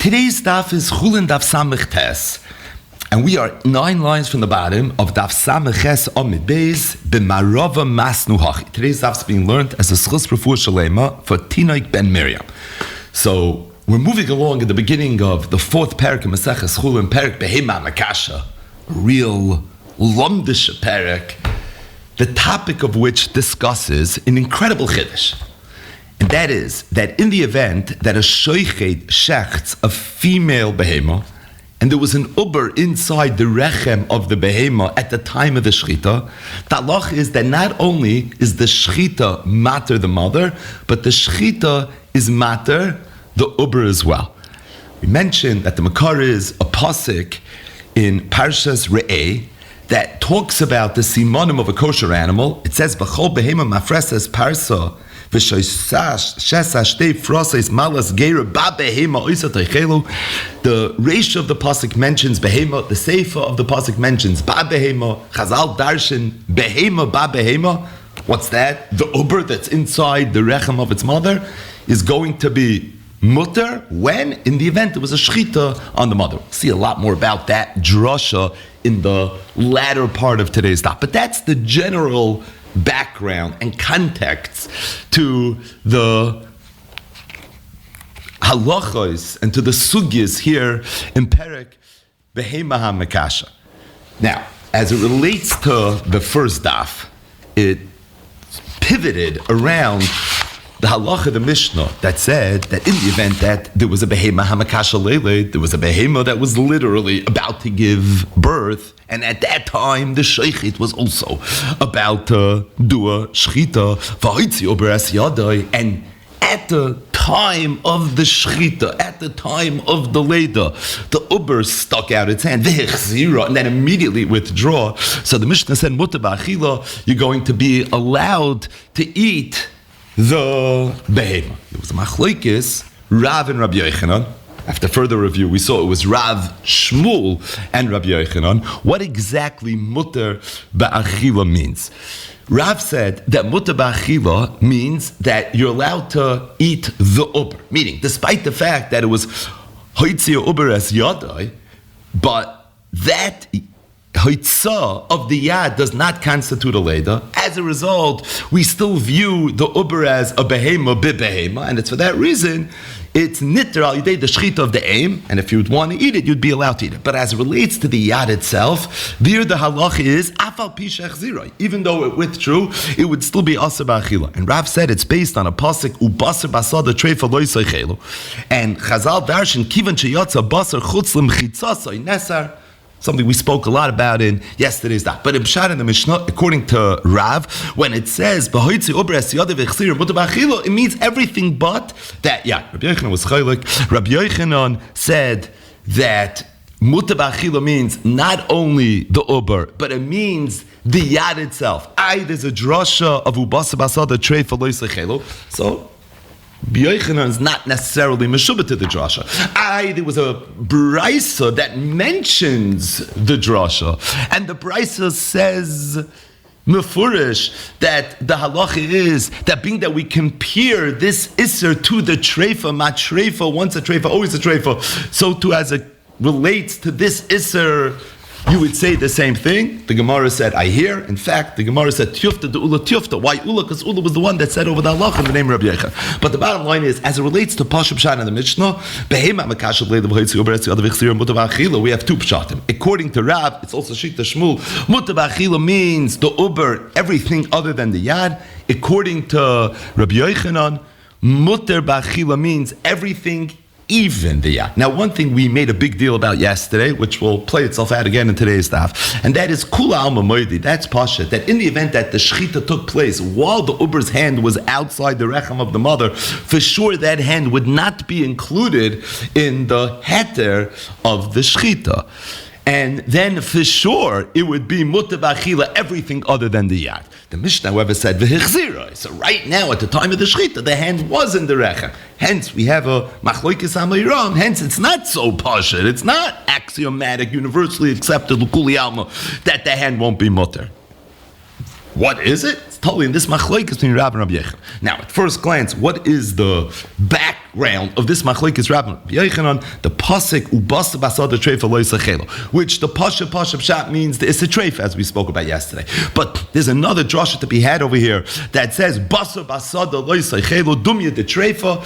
Today's daf is Chulin daf Samech Tes, and we are 9 lines from the bottom of daf Samech Ches Amid Beis b'Marava Masnu Hachi. Today's daf is being learned as a schus refuah shalema for Tinoik ben Miriam. So we're moving along at the beginning of the fourth parak in Maseches Chulin, parak Behema Makasha, a real lumdish parak, the topic of which discusses an incredible chiddush. And that is that in the event that a shoichet shechts a female behema, and there was an uber inside the rechem of the behema at the time of the shchita, the halach is that not only is the shchita matter the mother, but the shchita is matter the uber as well. We mentioned that the makar is a pasuk in Parshas Re'eh that talks about the simonim of a kosher animal. It says, "V'chol behema mafreses parsa." The ratio of the pasuk mentions behema, the seifa of the pasuk mentions ba behema. Chazal darshan behema ba behema. What's that? The uber that's inside the rechem of its mother is going to be mutter when, in the event there was a shchita on the mother. We'll see a lot more about that drasha in the latter part of today's talk. But that's the general background and context to the halachos and to the sugyas here in Perek Behema HaMekasha. Now, as it relates to the first daf, it pivoted around the halacha of the Mishnah that said that in the event that there was a behema hamakasha lele, there was a behema that was literally about to give birth, and at that time the sheichit was also about to do a shchita v'hoitzi ober es yadai, and at the time of the shchita, at the time of the leda, the uber stuck out its hand, and then immediately withdraw. So the Mishnah said, muta ba'achila, you're going to be allowed to eat the behema. There was a machlokes, Rav and Rabbi Yochanan. After further review, we saw it was Rav, Shmuel, and Rabbi Yochanan. What exactly mutter ba'achila means? Rav said that mutter ba'achila means that you're allowed to eat the uber, meaning despite the fact that it was hoitzia uber es yadai, but that Hoitzah of the yad does not constitute a leda. As a result, we still view the uber as a behema bibehema, and it's for that reason it's nitter al yidei the shchita of the aim, and if you would want to eat it, you'd be allowed to eat it. But as it relates to the yad itself, there the halach is afal pishach ziroi. Even though it withdrew, it would still be aser ba'achila. And Rav said it's based on a pasuk ubaser basada treifa loy soichelu, and Chazal darshan kivan sheyatza baser chutz lemchitzasoi nesar. Something we spoke a lot about in yesterday's daf. But in Pshat in the Mishnah, according to Rav, when it says it means everything but that. Yeah, Rabbi Yochanan was chaylik. Rabbi Yochanan said that muta b'achila means not only the uber, but it means the yad itself. There's a drasha of ubasa basada trei for lois lechelo. So Yochanan is not necessarily meshubah to the drasha. There was a brisa that mentions the drasha, and the brisa says mefurish that the halacha is that being that we compare this isser to the treifa, mat treifa, once a treifa, always a treifa, so too as it relates to this isser, you would say the same thing. The Gemara said, I hear. In fact, the Gemara said, Tiyufta de Ula Tiyufta. Why Ula? Because Ula was the one that said over the halach in the name of Rabbi Yochanan. But the bottom line is, as it relates to Pashup Pshat in the Mishnah, we have two Pshatim. According to Rav, it's also Shita Shmuel. Muta b'achila means the uber, everything other than the yad. According to Rabbi Yochanan, muter b'achila means everything even the yad. Now, one thing we made a big deal about yesterday, which will play itself out again in today's daf, and that is kula alma moidi. That's pasha. That in the event that the shchita took place while the uber's hand was outside the rechem of the mother, for sure that hand would not be included in the heter of the shchita. And then for sure it would be muta b'achila, everything other than the yad. The Mishnah, however, said v'hichzira. So right now, at the time of the shchita, the hand was in the rechem. Hence, we have a machlokes ha'mayram. Hence, it's not so pashut. It's not axiomatic, universally accepted l'kuli alma that the hand won't be mutter. What is it? It's totally in this machlokes between Rav and Rabbi Yochanan. Now, at first glance, what is the background of this machlokes Rav and Rabbi Yochanan? The pasuk ubasa basada treifa lo yisachelo, which the pasha pshat means the issa treifa, as we spoke about yesterday. But there's another drasha to be had over here that says basa basada lo yisachelo dumya de treifa.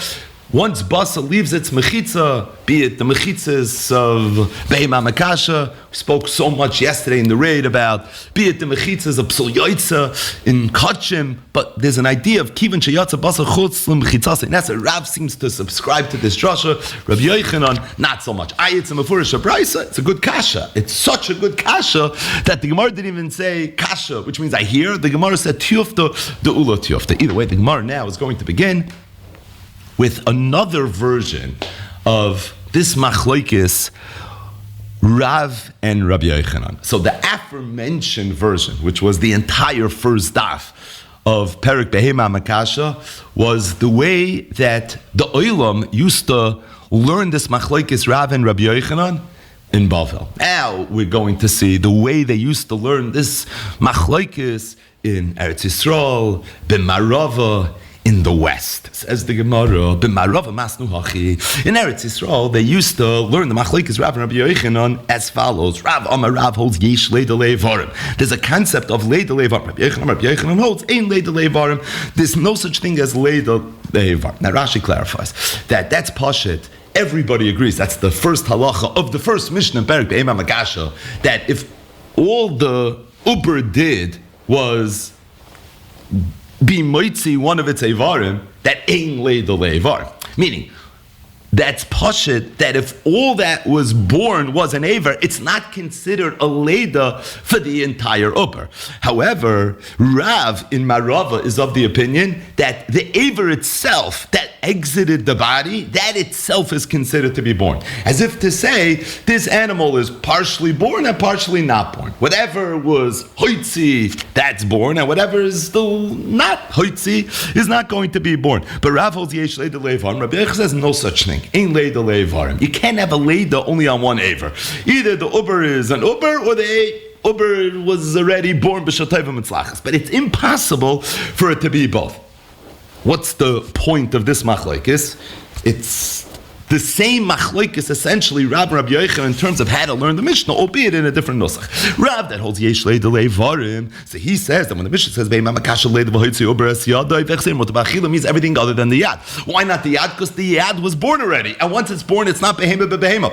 Once basa leaves its mechitza, be it the mechitzas of Behema Makasha, we spoke so much yesterday in the raid about, be it the mechitzas of Psul Yoitza in Kachim, but there's an idea of Kivan Sheyatza Basa Chutz L'Mechitzase, and that's what Rav seems to subscribe to this drasha. Rabbi Yochanan, not so much. It's a Mefurish Abraisa, it's a good kasha. It's such a good kasha that the Gemara didn't even say kasha, which means I hear. The Gemara said Tiyufta, the Ula Tiyufta. Either way, the Gemara now is going to begin with another version of this machlokes Rav and Rabbi Yochanan. So the aforementioned version, which was the entire first daf of Perek Behema Makasha, was the way that the Olam used to learn this machlokes Rav and Rabbi Yochanan in Bavel. Now we're going to see the way they used to learn this machlokes in Eretz Yisrael, B'Marava, in the West. Says the Gemara, B'Marava Masnu Hachi. In Eretz Yisrael, they used to learn the machlokes Rav and Rabbi Yochanan as follows. Rav Amar Rav holds Yesh Leidalei Varim. There's a concept of Leidalei Varim. Rabbi Yochanan holds Ein Leidalei Varim. There's no such thing as Leidalei Varim. Now Rashi clarifies that that's Pashit. Everybody agrees. That's the first halacha of the first Mishnah in Perek Behema Makasha, that if all the Uber did was be moitzi one of its avarim, that ain't laid the avarim. Meaning, that's pashit, that if all that was born was an aver, it's not considered a leda for the entire upper. However, Rav in Marava is of the opinion that the aver itself that exited the body, that itself is considered to be born. As if to say, this animal is partially born and partially not born. Whatever was hoitzi, that's born, and whatever is still not hoitzi is not going to be born. But Rav holds yesh leida levarim. Rabbi Yochanan says no such thing. Ain't leida levarim. You can't have a leida only on one aver. Either the uber is an uber or the uber was already born b'shatayv mitzlachas. But it's impossible for it to be both. What's the point of this machlokes? It's the same machlokes, essentially, Rav and Rabbi Yochanan, in terms of how to learn the Mishnah, albeit in a different nusach. Rav that holds yesh leidalei varim, so he says that when the Mishnah says be'ema makasha leidavahitzi ober es yadai v'echseir motabachila means everything other than the yad. Why not the yad? Because the yad was born already, and once it's born, it's not behema bebehema.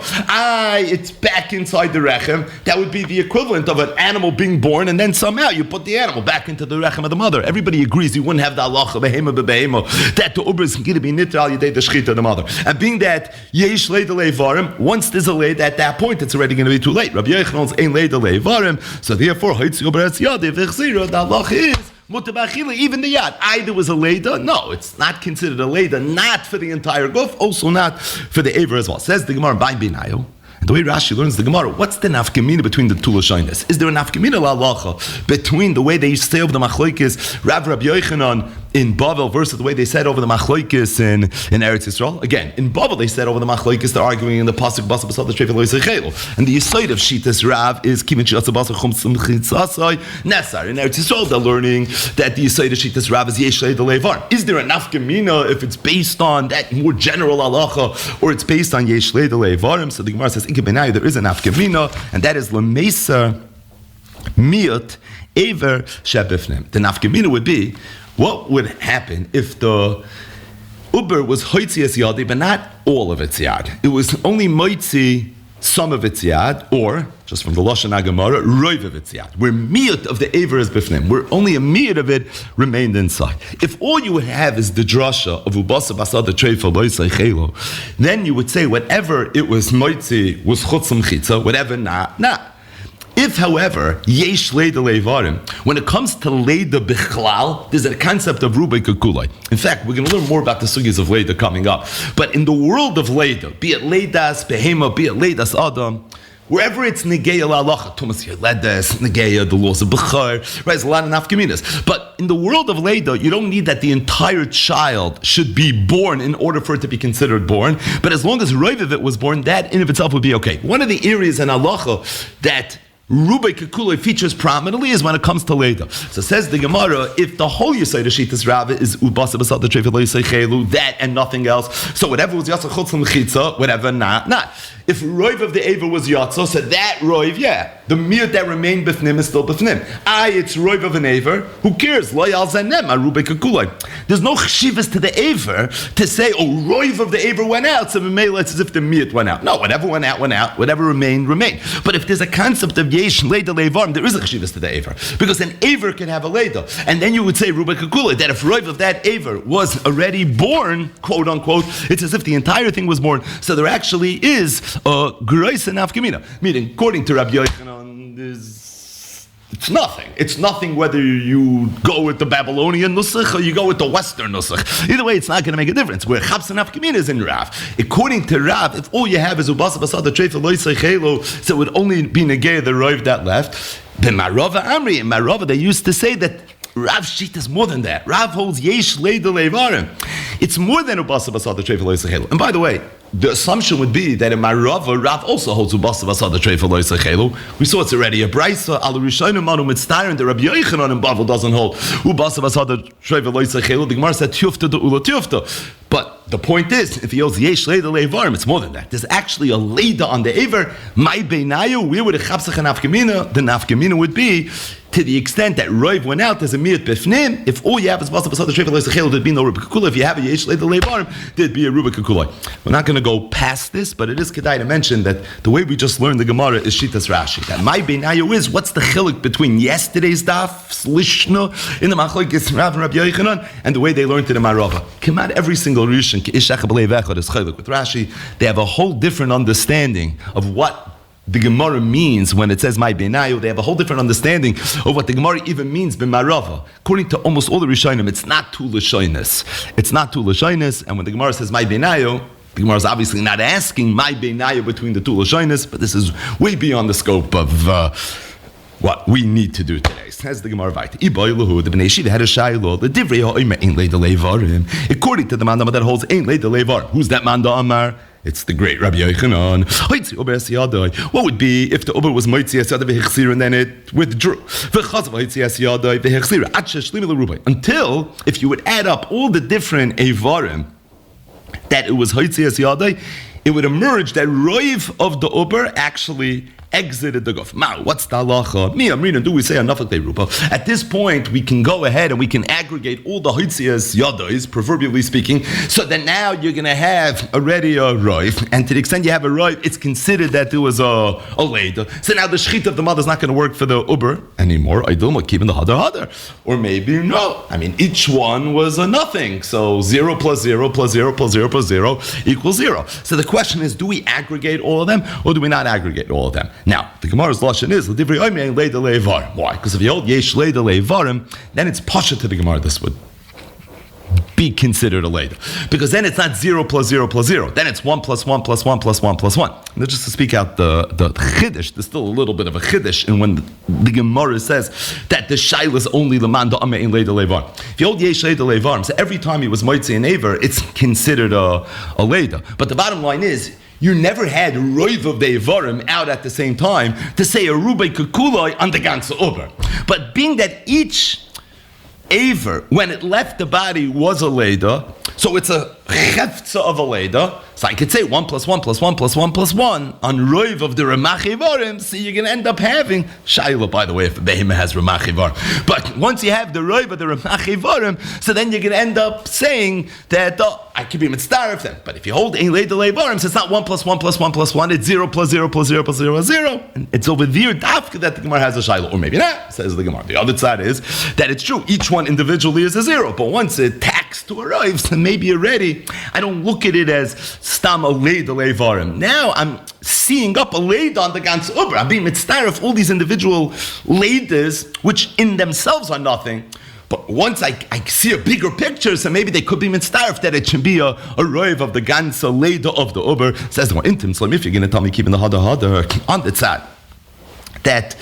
It's back inside the rechem. That would be the equivalent of an animal being born, and then somehow you put the animal back into the rechem of the mother. Everybody agrees you wouldn't have the halacha behema bebehema that the uber is going to be nitra al yedei the shchita of the mother. And being that yesh leidalei varim, once there's a leid, at that point it's already going to be too late. Rabbi Yochanan's ein leidalei varim, so therefore haitzi ober es yadei v'chzira, the halacha is mutabachila, even the yad. Either was a leida, no, it's not considered a leida, not for the entire guf, also not for the aver as well. Says the Gemara by Binayo. And the way Rashi learns the Gemara, what's the nafkamina between the two lashonos? Is there a nafkamina la'alacha between the way they used to say over the machlokes Rav Rabbi Yochanan in Bavel versus the way they said over the machlokes in Eretz Yisrael? Again, in Bavel they said over the machlokes, they're arguing in the pasuk basa basa the shreifel loisechelo, and the yisoid of shitas Rav is kivin shitas basa chum tzimchitzasai nesar. In Eretz Yisrael they're learning that the yisoid of shitas Rav is yesh leidalei. Is there a nafkamina if it's based on that more general halacha or it's based on yesh leidalei? So the Gemara says there is an nafkamina, and that is lemesa miut aver shebifnim. The nafkamina would be, what would happen if the uber was hoitzi es yadi, but not all of its yad? It was only moitzi some of its yad, or just from the Lashon HaGemara, roiv of its yad, where miut of the aver is bifnim, where only a miut of it remained inside. If all you would have is the drasha of ubasa basada treifa loisay chelo, then you would say whatever it was moitzi was chutzim chitza, whatever not. If, however, yesh leida leivarim, when it comes to leida bichlal, there's a concept of rubei kakulai. In fact, we're going to learn more about the sugyas of leida coming up. But in the world of leida, be it leidas behema, be it leidas adam, wherever it's negeya la'alacha, Thomas Yeledes, negeya, the laws of Bechar, right, there's a lot of nafkaminas. But in the world of Leida, you don't need that the entire child should be born in order for it to be considered born. But as long as Roiv of it was born, that in of itself would be okay. One of the areas in halacha that Rubai Kekuloi features prominently is when it comes to Leda. So says the Gemara, if the whole Yisayda Shitas Rava is Ubasa Basad the Treif Chelu, that and nothing else, so whatever was Yatsa Chutz L'chitza, whatever not. If Roiv of the Aver was Yatsa, so that Roiv, the Miyat that remained Bifnim is still Bifnim. It's Roiv of an Aver, who cares? Loyal Zanem, Rubai Kekuloi. There's no chshivas to the Aver to say, Roiv of the Aver went out, so it's as if the Miyat went out. No, whatever went out, whatever remained. But if there's a concept of Yesh Leda Leivarm, there is a chshivas to the Aver. Because an Aver can have a Leda. And then you would say, Rubai Kekuloi, that if Roiv of that Aver was already born, quote unquote, it's as if the entire thing was born. So there actually is a Grois and Nafkamina. Meaning, according to Rabbi Yochanan, it's nothing. It's nothing whether you go with the Babylonian Nusach or you go with the Western Nusach. Either way, it's not going to make a difference. Where Chaps and Nafkamina is in Rav. According to Rav, if all you have is Ubasa Basad the Treif Loisei Chelo, so it would only be Negei the Roiv that left. Then Marava Amri, in Marava they used to say that Rav Shit is more than that. Rav holds Yesh Leida Leivarim. It's more than Ubasa Basad the Treif Loisei Chelo. And by the way, the assumption would be that in Marava, Rav also holds Ubasa Basad the Treif Loisei Chelo. We saw it's already a Brisa. Al Rishonim Manu Mitztar, and the Rabbi Yochanan in Bavel doesn't hold Ubasa Basad the Treif Loisei Chelo. The Gemara said Tufta the Ula Tufta. But the point is, if he holds Yesh Leida Leivarim, it's more than that. There's actually a Leida on the Aver. My Beinayu, where would a Chapsach and Nafkamina? The Nafkamina would be to the extent that Roiv went out, there's a Miyat Bifnim. If all you have is Basa Basad the Treif Loisei Chelo, there'd be no Rubai Kekuloi. If you have a Yesh Leida Leivarim, there'd be a Rubai Kekuloi. We're not going to go past this, but it is kedai to mention that the way we just learned the Gemara is Shitas Rashi. That my beinayu is, what's the chiluk between yesterday's daf, Slishna, in the Machlokes Rav and Rabbi Yochanan, and the way they learned it in Marava. Come out every single Rishon, Ishach B'lei Vechad is chiluk. With Rashi, they have a whole different understanding of what the Gemara means when it says my beinayu. They have a whole different understanding of what the Gemara even means b'marava. According to almost all the Rishonim, it's not two Lashonis. It's not two Lashonis, and when the Gemara says my beinayu, the Gemara is obviously not asking my beinayu between the two Lashonis, but this is way beyond the scope of what we need to do today. Says the Gemara Vayt. The Bnei Yeshiva had a shaylo. The divrei ha'omer ain't leida leivarim. According to the man that holds ain't leida leivarim. Who's that man da amar? It's the great Rabbi Yochanan. What would be if the Uber was Moitzi Asiyadai v'hechsira and then it withdrew? Until, if you would add up all the different Eivarim that it was Hoitzi Asiyadai, it would emerge that Roiv of the Uber actually exited the Guf. Now, what's the halacha? Me, Amrina, do we say enough of the Rupa? At this point, we can go ahead and we can aggregate all the Hoitzias Yadais, proverbially speaking, so that now you're going to have already a Roiv, and to the extent you have a Roiv, it's considered that there was a Leida. So now the Shechit of the mother is not going to work for the Uber anymore. I don't know, keeping the Hadar. Or maybe no. I mean, each one was a nothing. So 0 plus 0 plus 0 plus 0 plus 0 equals 0. So the question is, do we aggregate all of them, or do we not aggregate all of them? Now, the Gemara's lashon is l'divrei omer ein leida leivarim. Why? Because if you hold yesh leida leivarim, then it's pasha to the Gemara. This would be considered a leida, because then it's not 0 plus 0 plus 0. Then it's 1 plus 1 plus 1 plus 1 plus 1. And just to speak out the chiddush, there's still a little bit of a chiddush, and when the Gemara says that the shaila is only l'man da'ameh ein leida leivarim. If you hold yesh leida leivarim, so every time he was moitzi and aver, it's considered a leida. But the bottom line is, you never had Roiv of the Evarim out at the same time to say a Rubai Kekuloi on the ganze Uber. But being that each Aver, when it left the body, was a Leda, so it's a Cheftza of a Leda, so I could say 1 plus 1 plus 1 plus 1 plus 1 on Roiv of the Ramach Evarim, so you're going to end up having, Shaila, by the way, if a Behemah has Ramach Evarim. But once you have the Roiv of the Ramach Evarim, so then you're going to end up saying that, I could be mitzvah of them. But if you hold Ein Leida Leivarim, so it's not 1 plus 1 plus 1 plus 1, it's 0 plus 0 plus 0 plus 0 plus 0. And it's over there, Dafka, that the Gemara has a Shaila. Or maybe not, says the Gemara. The other side is that it's true, each one individually is a 0. But once it tacks to arrives, then maybe you're ready. I don't look at it as Stam a Leida Leivarim. Now I'm seeing up a Leida on the Gans Uber. I'm being mitzvah of all these individual Leidas, which in themselves are nothing. But once I see a bigger picture, so maybe they could be mitzvah that it should be a roiv of the ganze Leida of the Uber. Says the one intim. So if you're going to tell me keeping the hada on the tzad, that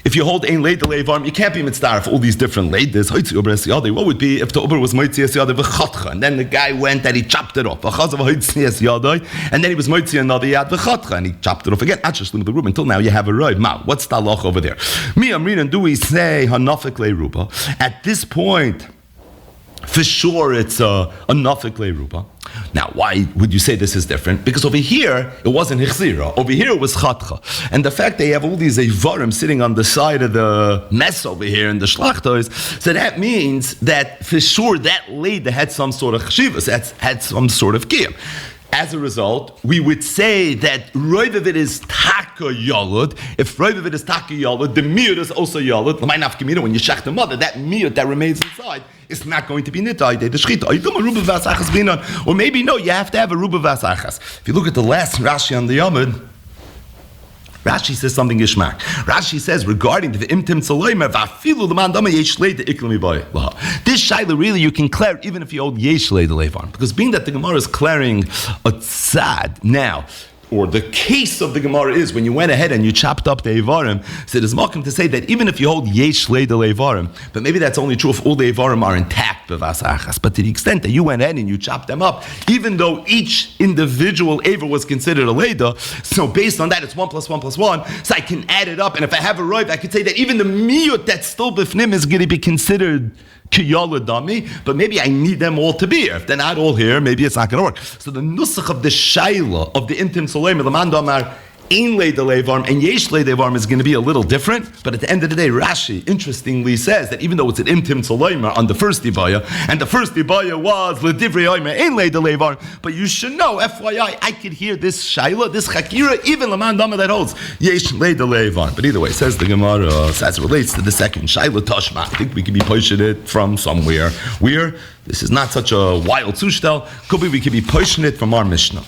if you hold ein leida leivarm, you can't be mitzvah for all these different leidas. What would be if the uber was moitzi es yadai v'chatcha, and then the guy went and he chopped it off, and then he was moitzi another yad v'chatcha, and he chopped it off again. The room until now you have a roid. Ma, what's the halach over there? Mi amrin, and do we say hanafik leiruba? At this point, for sure it's a nafik leiruba. Now, why would you say this is different? Because over here, it wasn't hichzira. Over here, it was chatcha. And the fact that you have all these evarim sitting on the side of the mess over here in the shlachtos, so that means that for sure that lady had some sort of chshivas, had some sort of kiyum. As a result, we would say that roiv of it is taka yalud. If roiv of it is taka yalud, the miyut is also yalud. When you shech the mother, that miyut that remains inside is not going to be nitai the shchita. Or maybe no, you have to have a ruba vasachas. If you look at the last Rashi on the Yamud, Rashi says something Yishmak. Rashi says regarding the imtim tzaloimer v'afilu l'man dama yesh leid iklam ibayah. This shaila really you can clear even if you hold yesh leid leivarm, because being that the Gemara is clearing a tzad now, or the case of the Gemara is when you went ahead and you chopped up the Evarim, so there's makom to say that even if you hold yesh leid Evarim, but maybe that's only true if all the Evarim are intact b'vasachas. But to the extent that you went ahead and you chopped them up, even though each individual Evar was considered a leida, so based on that it's 1 + 1 + 1. So I can add it up, and if I have a roiv, I could say that even the miyut that's still b'fnim is going to be considered dami, but maybe I need them all to be here. If they're not all here, maybe it's not going to work. So the nusach of the shaila of the intim soleim, the man damar ein leida leivarm and yesh leida leivarm is going to be a little different. But at the end of the day, Rashi interestingly says that even though it's an intim soleim on the first ibaya, and the first ibaya was ledivrei oimer ein leida leivarm, but you should know, FYI, I could hear this shaila, this chakira, even the man damar that holds yesh leida leivarm. But either way, says the Gemara, as it relates to the second shaila tashma, I think we could be pushing it from somewhere where this is not such a wild sushtel. Could be we could be pushing it from our Mishnah.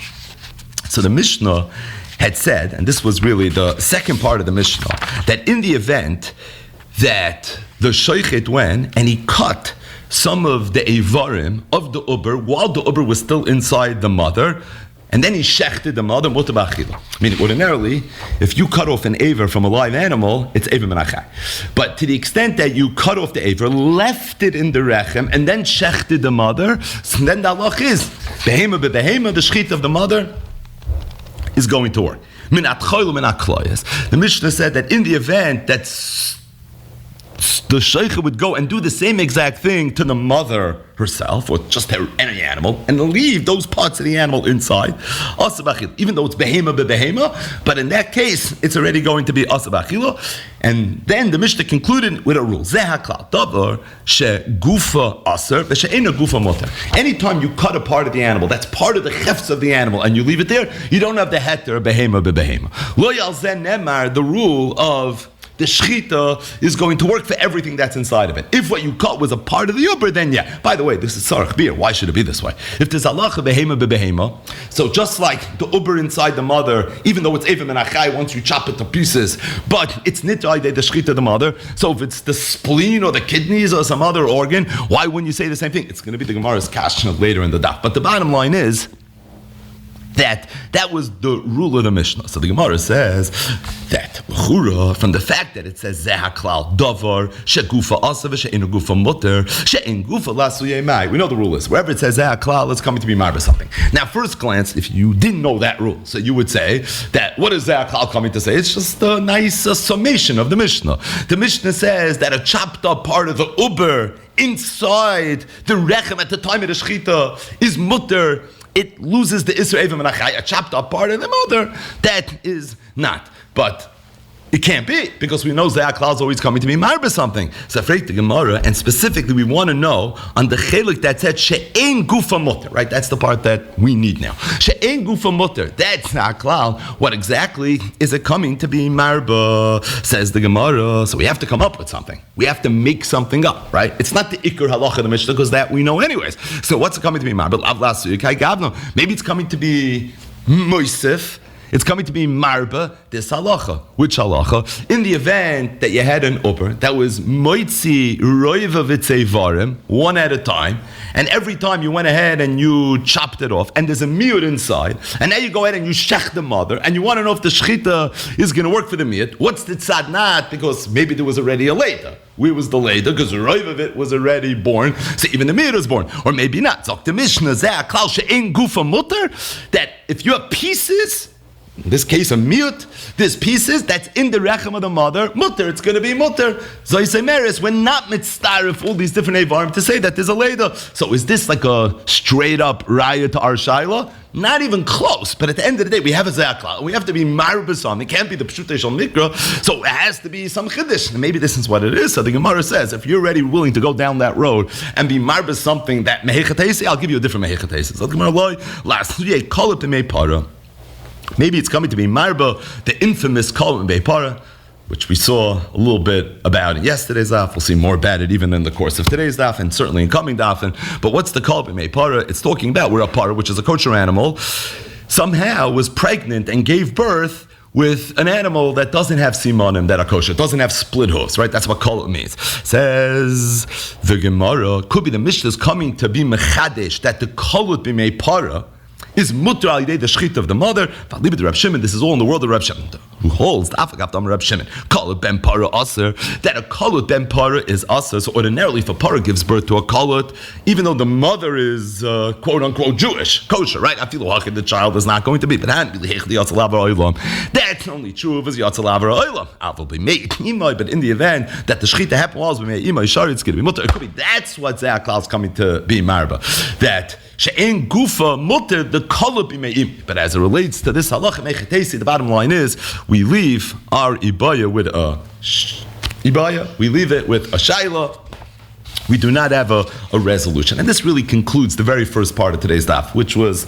So the Mishnah had said, and this was really the second part of the Mishnah, that in the event that the Shoichet went and he cut some of the Evarim of the Uber while the Uber was still inside the mother, and then he shechted the mother, mutabachila. Meaning, ordinarily, if you cut off an aver from a live animal, it's aver menachai. But to the extent that you cut off the aver, left it in the rechem, and then shechted the mother, so then the halach is, behema bebehema, the shechit of the mother, is going to work. The Mishnah said that in the event that the sheikh would go and do the same exact thing to the mother herself, or just any animal, and leave those parts of the animal inside, even though it's behema bebehema, but in that case, it's already going to be asabachilo. And then the Mishnah concluded with a rule: Zehaklal davar shegufa aser v'she'ena gufa moter. Anytime you cut a part of the animal, that's part of the chefs of the animal, and you leave it there, you don't have the heter behema bebehema. Lo yalzen nemar, the rule of the shechita is going to work for everything that's inside of it. If what you cut was a part of the uber, then yeah. By the way, this is sarach beer. Why should it be this way? If there's halacha behema bebehema, so just like the uber inside the mother, even though it's evim and achai, once you chop it to pieces, but it's nitai the shechita the mother. So if it's the spleen or the kidneys or some other organ, why wouldn't you say the same thing? It's going to be the Gemara's kashna later in the daf. But the bottom line is that was the rule of the Mishnah. So the Gemara says that from the fact that it says zehaklal davar shegufa asa v'she'enu gufa muter she'en gufa lasu yemai. We know the rule is wherever it says zehaklal, it's coming to be marba something. Now, first glance, if you didn't know that rule, so you would say that what is zehaklal coming to say? It's just a nice summation of the Mishnah. The Mishnah says that a chopped up part of the uber inside the rechem at the time of the shechita is muter. It loses the Isra Evim and Achai, a chopped up part of the mother. That is not. But it can't be, because we know Zehaklal is always coming to be marba something. So afraid the Gemara, and specifically we want to know on the chelik that said she'ein gufa muter, right? That's the part that we need now. She'ein gufa muter, that's Zehaklal. What exactly is it coming to be marba? Says the Gemara. So we have to come up with something. We have to make something up, right? It's not the ikar halacha of the Mishnah, because that we know anyways. So what's it coming to be marba? Maybe it's coming to be moisif. It's coming to be marba this halacha. Which halacha? In the event that you had an upper that was moitzi roiva v'tzeivarim, one at a time, and every time you went ahead and you chopped it off, and there's a miyut inside, and now you go ahead and you shech the mother, and you want to know if the shechita is going to work for the miyut. What's the tzad not? Because maybe there was already a leda. Where was the leda? Because the roiv of it was already born, so even the miyut was born. Or maybe not. Zok the Mishnah, zeh klal she'en gufa mutter, that if you have pieces, in this case a miyut, there's pieces that's in the rechem of the mother, mutter, it's going to be mutter. Zoyse meres, we're not mitzdarif all these different evarim to say that there's a leda. So is this like a straight up raya to our shaila? Not even close, but at the end of the day, we have a ze'akla. We have to be marbasam. It can't be the pshutei shel mikra, so it has to be some chiddush. And maybe this is what it is. So the Gemara says, if you're already willing to go down that road and be marbas something that mehechatesi, I'll give you a different mehechatesi. So the Gemara last year call it the meipara. Maybe it's coming to be marba, the infamous kol meipara, which we saw a little bit about in yesterday's daf. We'll see more about it even in the course of today's daf and certainly in coming daf. But what's the kol meipara? It's talking about where a para, which is a kosher animal, somehow was pregnant and gave birth with an animal that doesn't have simanim that are kosher, doesn't have split hooves, right? That's what kol means. Says the Gemara, could be the Mishnah is coming to be mechadesh, that the kol meipara is mutter al yidei the shechita of the mother. V'alibet Reb Shimon. This is all in the world of Reb Shimon, who holds the afagav dam Reb Shimon. Kalut ben para aser. That a kalut ben para is aser. So ordinarily, if a para gives birth to a kalut, even though the mother is quote unquote Jewish, kosher, right? I feel like the child is not going to be. But that's only true if it's yatzalav oilam. Avol be made imay. But in the event that the shechita happened was be made imay shari, it's going to be mutter. It could be that's what Ze'akal is coming to be marba. That she'en gufa mutter the kolot b'meim. But as it relates to this halacha mechatesi, the bottom line is we leave our ibaya with a ibaya. We leave it with a shaila. We do not have a resolution, and this really concludes the very first part of today's daf, which was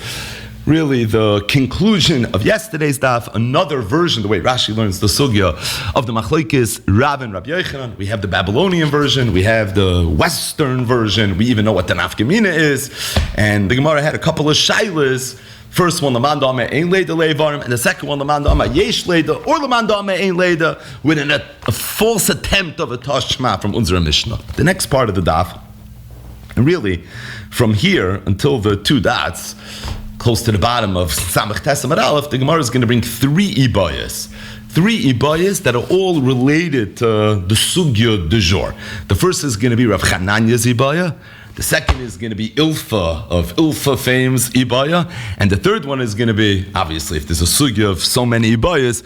really the conclusion of yesterday's daf, another version, the way Rashi learns the sugya of the machlokes Rav and Rabbi Yochanan. We have the Babylonian version, we have the Western version, we even know what the nafkamina is, and the Gemara had a couple of shailas. First one, Laman Dama Ein Leda Leivarim, and the second one, Laman Dama Yesh Leda, or Laman Dama Ein Leda, with a false attempt of a Tashma from Unzera Mishnah. The next part of the daf, and really, from here until the two dots, close to the bottom of Samach Tesam at Aleph, the Gemara is going to bring three ibayas. Three ibayas that are all related to the sugya du jour. The first is going to be Rav Chananya's ibaya. The second is going to be Ilfa of Ilfa fame's ibaya. And the third one is going to be, obviously, if there's a sugya of so many ibayas,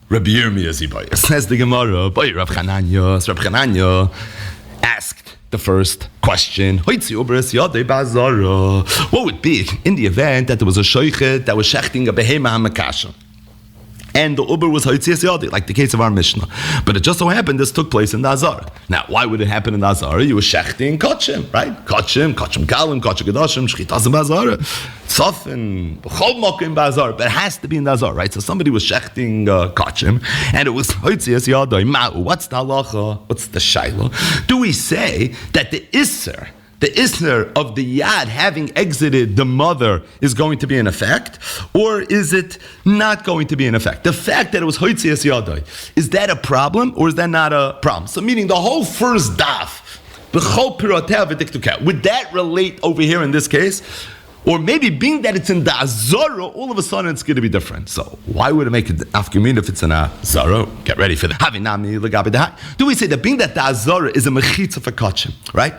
Rabbi Yirmiyah's ibaya. Says the Gemara, Boy, Rav Chananya asked the first question. What would be in the event that there was a shoichet that was shechting a behema hamakasha, and the uber was hoitzias yadi, like the case of our Mishnah. But it just so happened this took place in the Azara. Now, why would it happen in the Azara? You were shechting kachim, right? Kachim galim, kachim gadashim, shchitas in Azara, tzafin, b'chol mokim b'Azara. But it has to be in the Azara, right? So somebody was shechting kachim, and it was hoitzias yadi. Ma'u, what's the halacha? What's the shaila? Do we say that the isser of the yad having exited the mother is going to be in effect, or is it not going to be in effect? The fact that it was hoitzias yadai, is that a problem, or is that not a problem? So meaning the whole first daf, would that relate over here in this case? Or maybe being that it's in the Azara, all of a sudden it's going to be different. So why would it make it afkamin if it's in a Azara? Get ready for that. Do we say that being that the Azara is a mechitza for kachim, right?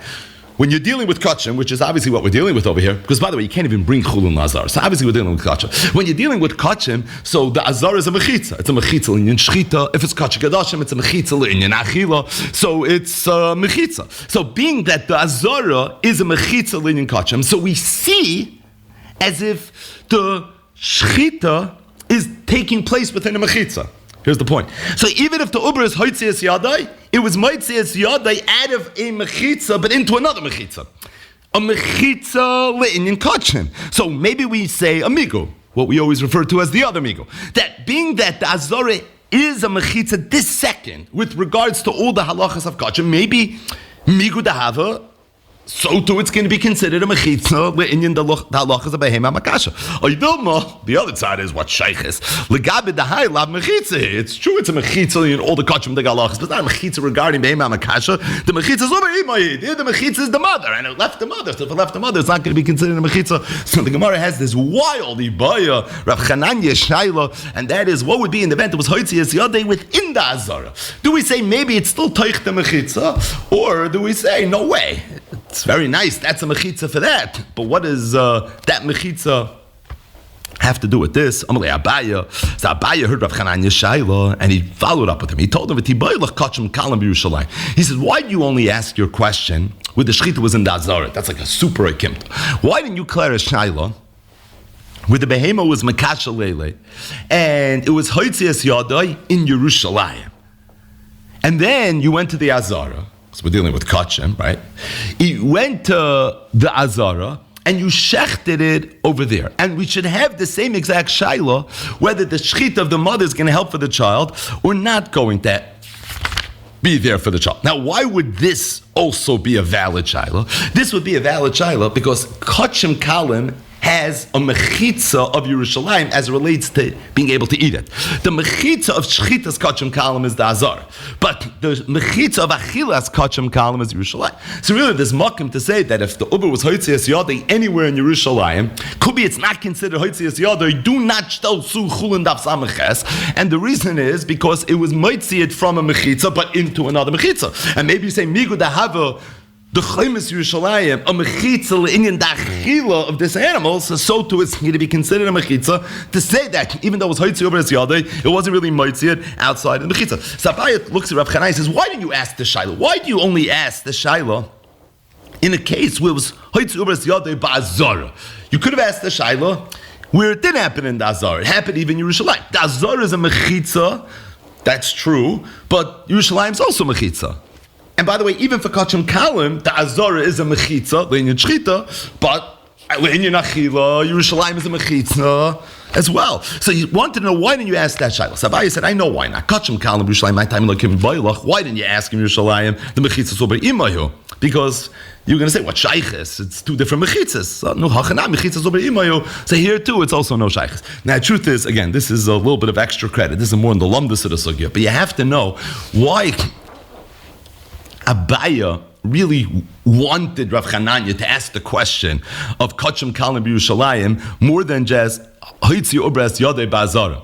When you're dealing with kachim, which is obviously what we're dealing with over here, because by the way, you can't even bring chulin azar. So obviously we're dealing with kachim. When you're dealing with kachim, so the azar is a mechitza. It's a mechitza in shchita. If it's kachim gadashim, it's a mechitza in achila. So it's a mechitza. So being that the azara is a mechitza in kachim, so we see as if the shchita is taking place within a mechitza. Here's the point. So even if the uber is hoitzias yadai, it was moitzias yadai out of a mechitza, but into another mechitza. A mechitza le'inyan kachim. So maybe we say a migu, what we always refer to as the other migu. That being that the azore is a mechitza this second, with regards to all the halachas of kachim, maybe migu dahava, so too it's going to be considered a mechitza le'inyan the halachas of behema makasha. Oidilma, the other side is what sheiches legabe the high lav mechitza. It's true, it's a mechitza in all the kachim the halachas, but not a mechitza regarding behema makasha. The mechitza is over imayid. The mechitza is the mother, and it left the mother. So if it left the mother, it's not going to be considered a mechitza. So the Gemara has this wild ibaya Rav Chananya Shaila, and that is what would be in the event it was hoitzias yadei within the azara. Do we say maybe it's still toich the mechitza, or do we say no way? It's very nice. That's a mechitza for that. But what does that mechitza have to do with this? Amalei Abaya. So Abaya heard Rav Chananya Shaila, and he followed up with him. He told him, he says, why do you only ask your question when the shechita was in the azara? That's like a super akimta. Why didn't you clear a Shaila where the behema was makasha lele, and it was hoitzias yadai in Yerushalayim? And then you went to the azara. So we're dealing with kachim, right? You went to the azara and you shechted it over there. And we should have the same exact shaila, whether the shechita of the mother is going to help for the child or not going to be there for the child. Now, why would this also be a valid shaila? This would be a valid shaila because kachim kalim has a mechitza of Yerushalayim as it relates to being able to eat it. The mechitza of shchitas kachim kalim is the azar, but the mechitza of achilas kachim kalim is Yerushalayim. So really, there's makim to say that if the uber was hoitzias yadei anywhere in Yerushalayim, could be it's not considered hoitzias yadei. Do not shtel su chulin daf samaches, and the reason is because it was moitzied from a mechitza but into another mechitza, and maybe you say migu dahava. The chaymis Yerushalayim, a mechitza le'inyan da'achila of this animal, so too it's going to be considered a mechitza to say that even though it was hoitzi over his yadei, it wasn't really moitzid outside of the mechitza. So Abayat looks at Rav Chanai and says, why did you ask the shaila? Why do you only ask the shaila in a case where it was hoitzi over his yadei ba'azara? You could have asked the shaila where it didn't happen in the azara. It happened even in Yerushalayim. The azara is a mechitza, that's true, but Yerushalayim is also mechitza. And by the way, even for kachim kalim, the azara is a mechitza, le'inyan shchita, but le'inyan achila, Yerushalayim is a mechitza as well. So you wanted to know, why didn't you ask that shaila? Sabaya said, I know why not. Kachim kalim, Yerushalayim, my time like bailach. Why didn't you ask him Yerushalayim, the mechitza sober imayu? Because you're going to say, what shayches? It's two different mechitzas. So, no hachana mechitza sober imayu. So here too, it's also no shayches. Now the truth is, again, this is a little bit of extra credit. This is more in the lumdus of the sugya. But you have to know why Abaya really wanted Rav Chananya to ask the question of Kachim Kalim Yerushalayim more than just Hoitzi Ubras Yodei Ba'azara.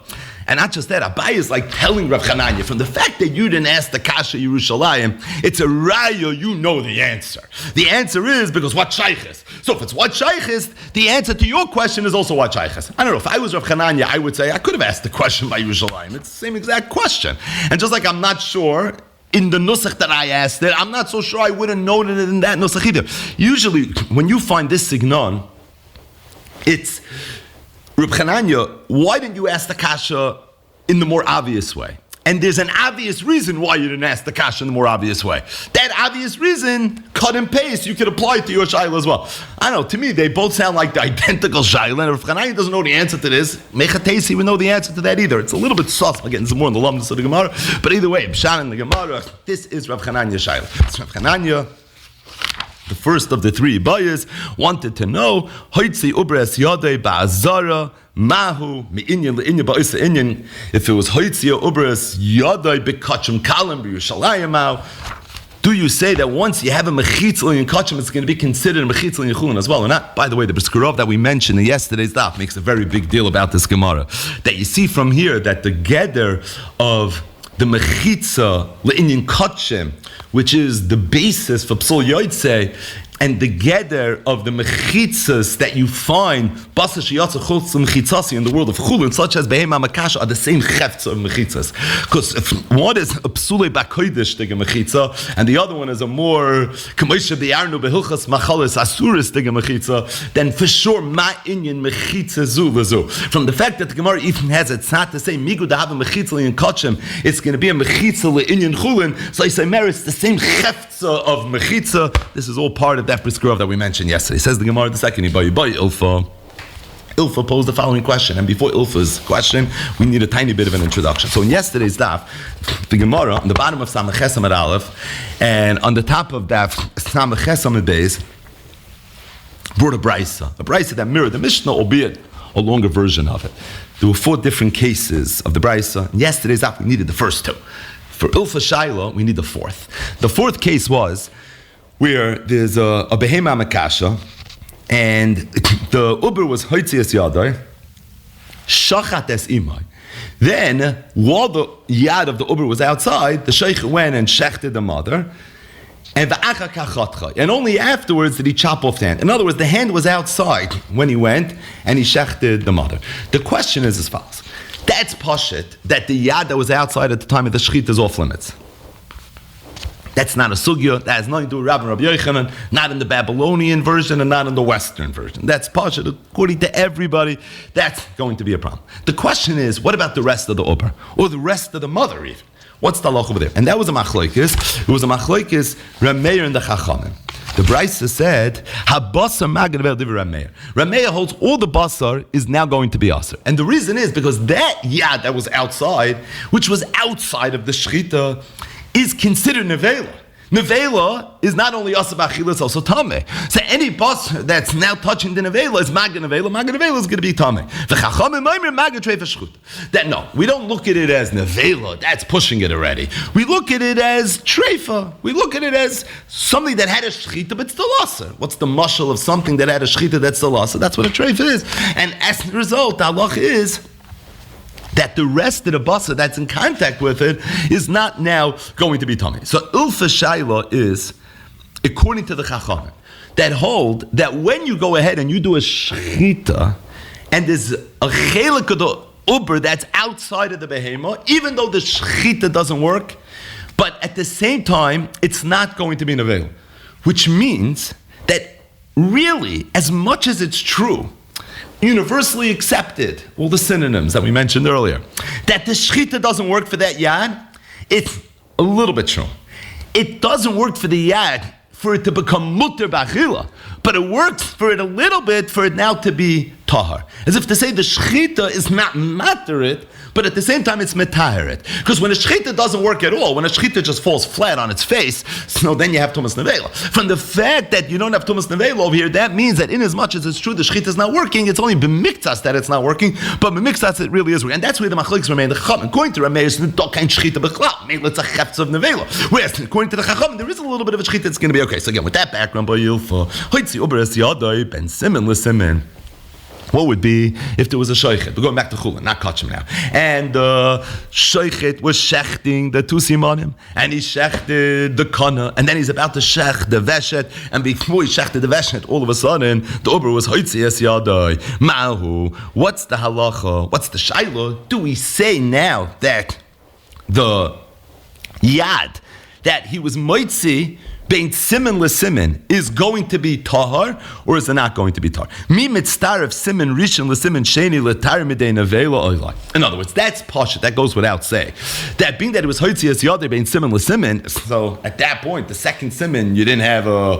And not just that, Abaya is like telling Rav Chananya, from the fact that you didn't ask the Kasha Yerushalayim, it's a raya, you know the answer. The answer is because what shayches. So if it's what shayches, the answer to your question is also what shayches. I don't know, if I was Rav Chananya, I would say, I could have asked the question by Yerushalayim. It's the same exact question. And just like I'm not sure in the nusach that I asked it, I'm not so sure I would have noted it in that nusach either. Usually, when you find this signon, it's Reb Chananya, why didn't you ask the kasha in the more obvious way? And there's an obvious reason why you didn't ask the kasha in the more obvious way. That obvious reason, cut and paste, you could apply it to your shayla as well. I don't know, to me, they both sound like the identical shayla, and if Chananya doesn't know the answer to this, Mechatesi would know the answer to that either. It's a little bit soft, again, it's more in the lumdus of the Gemara, but either way, Pshan in the Gemara, this is Rav Chananya shayla. It's Rav Chananya, the first of the three bayas, wanted to know, Hoitzi ubres yadei ba'azara, Mahu mi'inyan le'inyan ba'isa inyan. If it was hoitzia ubras yadai bekachim kalim b'Yerushalayim ma'u, do you say that once you have a mechitza in kachim, it's going to be considered a mechitza in Chulin as well or not? By the way, the briskurov that we mentioned in yesterday's daf makes a very big deal about this Gemara. That you see from here that the geder of the mechitza le'inyan kachim, which is the basis for psul yotzei, and the geder of the mechitzas that you find in the world of Chulin, such as behema makasha, are the same chefts of mechitzas. Because if one is a psule bakoidish dige mechitza, and the other one is a more k'moshe b'yarnu behilchas machalis asuris dige mechitza, then for sure ma inyan mechitza zu lezu. From the fact that the Gemara even has it's not to say migu to have a mechitza in kachim, it's going to be a mechitza le'inyan Chulin. So I say merits the same chefts of mechitza. This is all part of that briskurov that we mentioned yesterday. Says the Gemara the second, ilfa. Ilfa posed the following question, and before Ilfa's question, we need a tiny bit of an introduction. So in yesterday's daf, the Gemara, on the bottom of Samach Ches Amud Aleph, and on the top of daf Samach Ches Amud Beis, brought a brisa that mirrored the Mishnah, albeit a longer version of it. There were 4 different cases of the brisa. In yesterday's daf, we needed the first 2. For Ilfa Shaila, we need the 4th. The 4th case was where there's a behema makasha, and the uber was hoitzias yadai, shachat es imai. Then, while the yad of the uber was outside, the sheikh went and shechted the mother, and only afterwards did he chop off the hand. In other words, the hand was outside when he went and he shechted the mother. The question is as follows. That's pashit, that the yad that was outside at the time of the shechit is off limits. That's not a sugya. That has nothing to do with Rabbi Yochanan, not in the Babylonian version and not in the Western version. That's pashut. According to everybody, that's going to be a problem. The question is, what about the rest of the uber? Or the rest of the mother even? What's the halach over there? And that was a machlokes. It was a machlokes Reb Meir and the Chachamim. The Brisa said, "Habasar magad v'eldiv Reb Meir." Reb Meir holds all the basar is now going to be aser, and the reason is because that yad that was outside, which was outside of the shechita, is considered nevela. Nevela is not only asa b'achila, it's also tameh. So any bus that's now touching the nevela is magad nevela. Magad nevela is going to be tameh. V'chachamim maimer magad treifa shchut. That no, we don't look at it as nevela. That's pushing it already. We look at it as treifa. We look at it as something that had a shchita but still asa. What's the mashal of something that had a shchita that's still asa? That's what a treifa is. And as a result, the halach is that the rest of the basa that's in contact with it is not now going to be tummy. So Ilfa Shaila is, according to the Chachamim, that hold that when you go ahead and you do a shechita, and there's a chelik of the uber that's outside of the behema, even though the shechita doesn't work, but at the same time, it's not going to be nevela. Which means that really, as much as it's true, universally accepted, all the synonyms that we mentioned earlier, that the shechita doesn't work for that yad, it's a little bit true. It doesn't work for the yad for it to become mutter b'achila, but it works for it a little bit for it now to be tahar. As if to say the shechita is not materit, but at the same time it's metahirit. Because when a shechita doesn't work at all, when a shechita just falls flat on its face, so then you have tumas nevela. From the fact that you don't have tumas nevela over here, that means that in as much as it's true the shechita is not working, it's only b'miktas that it's not working, but b'miktas it really is working. And that's where the machlokes remain. The chacham, according to Rameir, it's not kein shechita b'chlal. Maybe it's a chefts of nevela. Whereas according to the chacham, there is a little bit of a shechita that's going to be okay. So again, with that background, by Yilfa, hoitzi uber es yadai ben simen l'simen. What would be if there was a shoichet? We're going back to Chulin, not Kachim now. And the shoichet was shechting the 2 simanim, and he shechted the kana, and then he's about to shech the veshet, and before he shechted the veshet, all of a sudden, the ober was hoitzi es yadai. Ma'hu, what's the halacha? What's the shaila? Do we say now that the yad, that he was moitzi, bein simen l'simen, is going to be tahar, or is it not going to be tahar? Mi mitztar of simen rishon l'simen sheni l'tar midei nevela oilai. In other words, that's pasha. That goes without saying. That being that it was hoitzias yader bein simen l'simen, so at that point, the second simen, you didn't have a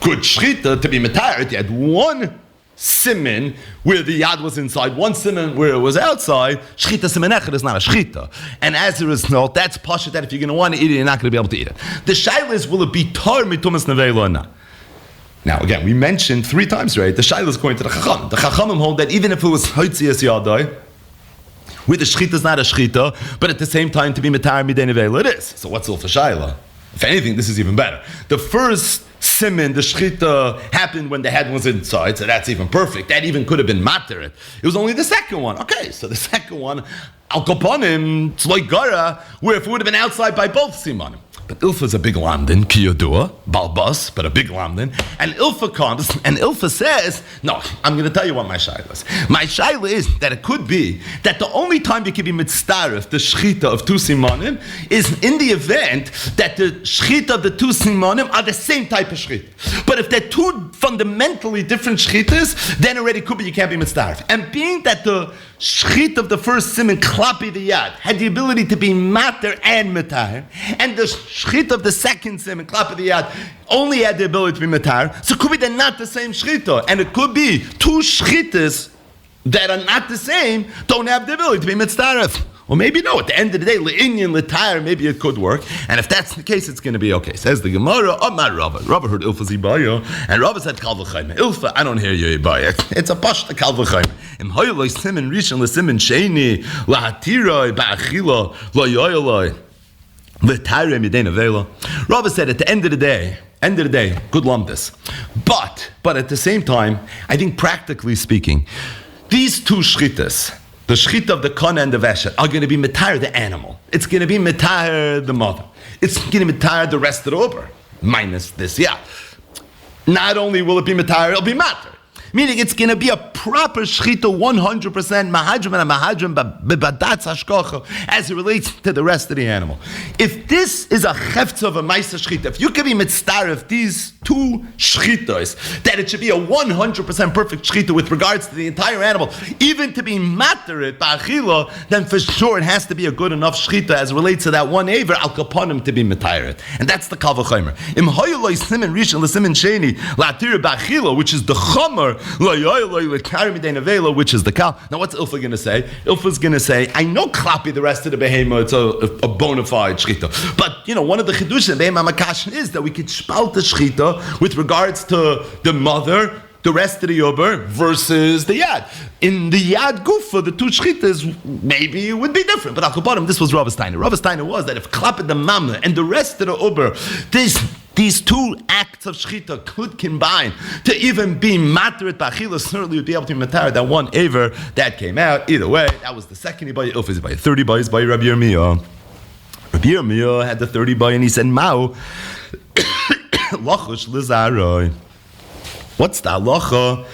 good shchita to be metared. You had one simen where the yad was inside, one simen where it was outside. Shchita simen echad is not a shchita, and as a result, that's pasha that if you're going to want to eat it, you're not going to be able to eat it. The shaila is, will it be tar mitumas nevela or not? Now again, we mentioned 3 times, right? The shaila is going to the chacham. The chachamim hold that even if it was hoitzias yadai, where the shchita is not a shchita, but at the same time to be metar midei nevela it is. So what's Ilfa Shaila? If anything, this is even better. The first simen, the shchita, happened when the head was inside, so that's even perfect. That even could have been materet. It was only the second one. Okay, so the second one, al kaponim, it's like gara, where if it would have been outside by both simanim. But Ilfa is a big lamdin, kiyodua, balbas, but a big lamdin. And Ilfa comes, and Ilfa says, no, I'm going to tell you what my shaila is. My shaila is that it could be that the only time you can be mitzdarif, the shchita of 2 simanim, is in the event that the shchita of the 2 simanim are the same type of shchita. But if they're 2 fundamentally different shchitas, then already could be you can't be mitzdarif. And being that the shchit of the first siman, klapi the yad, had the ability to be mater and metar, and the shchit of the second siman, klapi the yad, only had the ability to be metar, so it could be they're not the same shchita, and it could be 2 shchitas that are not the same don't have the ability to be mitzdaref. Or maybe no, at the end of the day, le'inyan, le'tayr, maybe it could work. And if that's the case, it's going to be okay. Says the Gemara, Amar Rava. Rava heard Ilfa Zibayo, and Rava said, Kal v'chayim. Ilfa, I don't hear you, Ibaya. It's a pashta Kal v'chayim. Im hoyoloi simen rishon le'simen sheni, la'hatiroi, ba'achila, lo'yoyoloi, le'tayre midena vela. Rava said, at the end of the day, good lumpus. But at the same time, I think practically speaking, these two shchitas, the shchita of the kana and the veshet, are going to be mitayr the animal. It's going to be mitayr the mother. It's going to be mitayr the rest of the uber, minus this, yeah. Not only will it be mitayr, it'll be matter. Meaning it's going to be a proper shchita, 100% mahadrim and mahadrim b'badatz hashkocha, as it relates to the rest of the animal. If this is a cheftza of a maisa shchita, if you can be mitzvah of these two shchitas, that it should be a 100% perfect shchita with regards to the entire animal, even to be materit ba'achila, then for sure it has to be a good enough shchita as it relates to that one aver al kaponim to be metayiret, and that's the kal v'chomer. Im hoyoloi simen rishon l'simen sheni la'atir ba'achila, which is the chomer, which is the cow. Now what's Ilfa going to say? Ilfa's going to say, I know klapi the rest of the behemoth, it's a bona fide shchita. But, one of the chidushim in Behemah Makash is that we could spalt the shchita with regards to the mother, the rest of the yober, versus the yad. In the yad gufa, the two shchitas, maybe it would be different. But Al-Kabarim, this was Rava Steiner. Rava Steiner was that if klapid the mamla and the rest of the uber, these two acts of shchita could combine to even be materet b'achila, certainly would be able to be matar that one aver that came out. Either way, that was the second Ibaya. Ilfa Ibaya. 30 Ibayas by Rabbi Yirmiyah. Rabbi Yirmiyah had the 30 Ibaya and he said, Mao, lochush lizaroi. What's the halacha?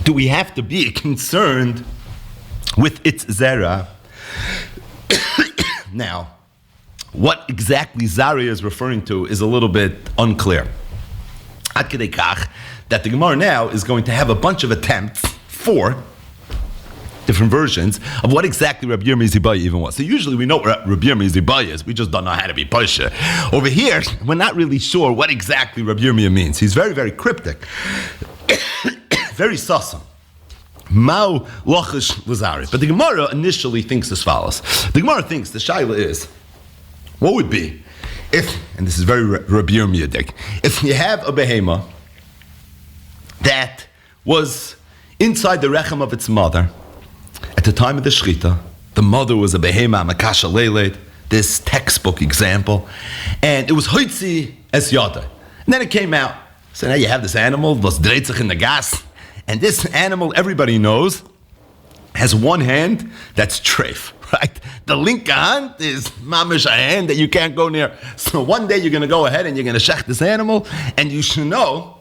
Do we have to be concerned with its zera? Now, what exactly Zari is referring to is a little bit unclear. Ad kedei kach, that the Gemara now is going to have a bunch of attempts, 4 different versions, of what exactly Rabbi Yirmiyah Zibaya even was. So usually we know what Rabbi Yirmiyah Zibaya is, we just don't know how to be Pasha. Over here, we're not really sure what exactly Rabbi Yirmiyah means. He's very, very cryptic. Very sussum. Mao lochish lazari. But the Gemara initially thinks as follows. The Gemara thinks the shaila is, what would be if, and this is very Rabbi Yirmiyah, if you have a behema that was inside the rechem of its mother at the time of the shchita, the mother was a behema makasha leilet, this textbook example, and it was hoitzi es yada, and then it came out. So now you have this animal, was dreitzach in the gas, and this animal everybody knows has one hand that's treif, right? The linka hand is mamish a hand that you can't go near. So one day you're going to go ahead and you're going to shech this animal, and you should know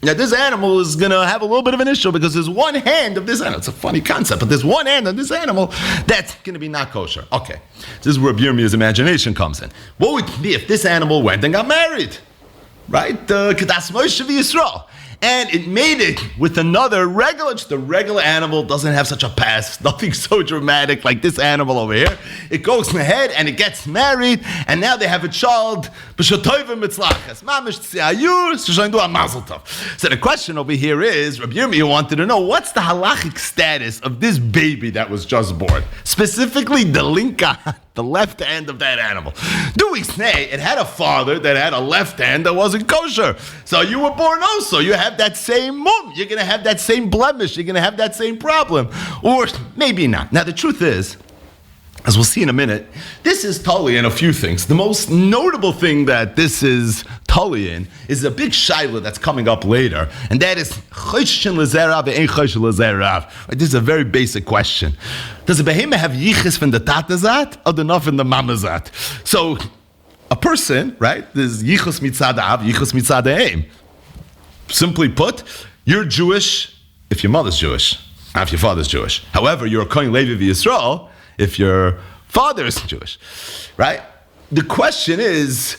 that this animal is going to have a little bit of an issue because there's one hand of this animal. It's a funny concept, but there's one hand of this animal that's going to be not kosher. Okay, this is where Birmia's imagination comes in. What would it be if this animal went and got married? Right? Kedas Moshe v'Yisrael. And it made it with another regular, just a regular animal, doesn't have such a past, nothing so dramatic like this animal over here. It goes ahead and it gets married, and now they have a child. So the question over here is, Rabbi Yirmiyah wanted to know, what's the halachic status of this baby that was just born? Specifically, the linka, the left hand of that animal. Do we say it had a father that had a left hand that wasn't kosher? So you were born also, you have that same mum, you're going to have that same blemish, you're going to have that same problem. Or maybe not. Now the truth is, as we'll see in a minute, this is totally in a few things. The most notable thing that this is totally in is a big shaila that's coming up later, and that is choshchen lezerav and choshchen lezerav. This is a very basic question. Does a behema have yichus from the tatazat or the not from the mamazat? So a person, right, there's yichus mitzad av, yichus mitzad eim. Simply put, you're Jewish if your mother's Jewish, not if your father's Jewish. However, you're a Kohen Levi v'Yisrael if your father is Jewish, right? The question is,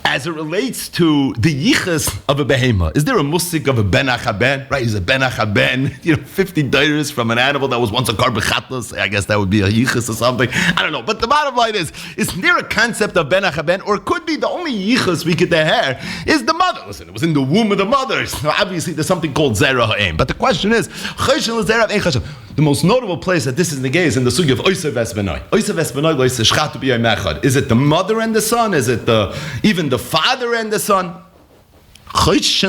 as it relates to the yichus of a behema, is there a musik of a ben achaben? Right, he's a ben achaben, 50 dairies from an animal that was once a karbechatos. I guess that would be a yichus or something. I don't know. But the bottom line is there a concept of ben achaben, or could be the only yichus we get to hear is the mother? Listen, it was in the womb of the mother. So obviously there's something called zera ha'em. But the question is, choshen l'zera ein choshen. The most notable place that this is the case is in the sugi of oisav esbenoi. Oisav esbenoi lois shchatu b'yom echad. Is it the mother and the son? Is it even the father and the son? Now, if ein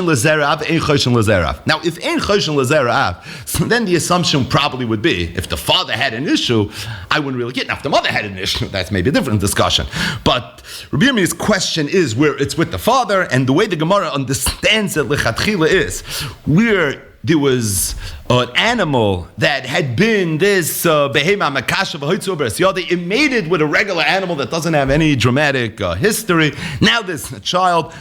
choshen l'zerav, so then the assumption probably would be, if the father had an issue, I wouldn't really get it. Now, if the mother had an issue, that's maybe a different discussion. But Rabbi Yirmiyah's question is where it's with the father, and the way the Gemara understands it lechatchila is where there was an animal that had been this behema makasha v'hoitzu beres yada. It mated with a regular animal that doesn't have any dramatic history. Now there's a child.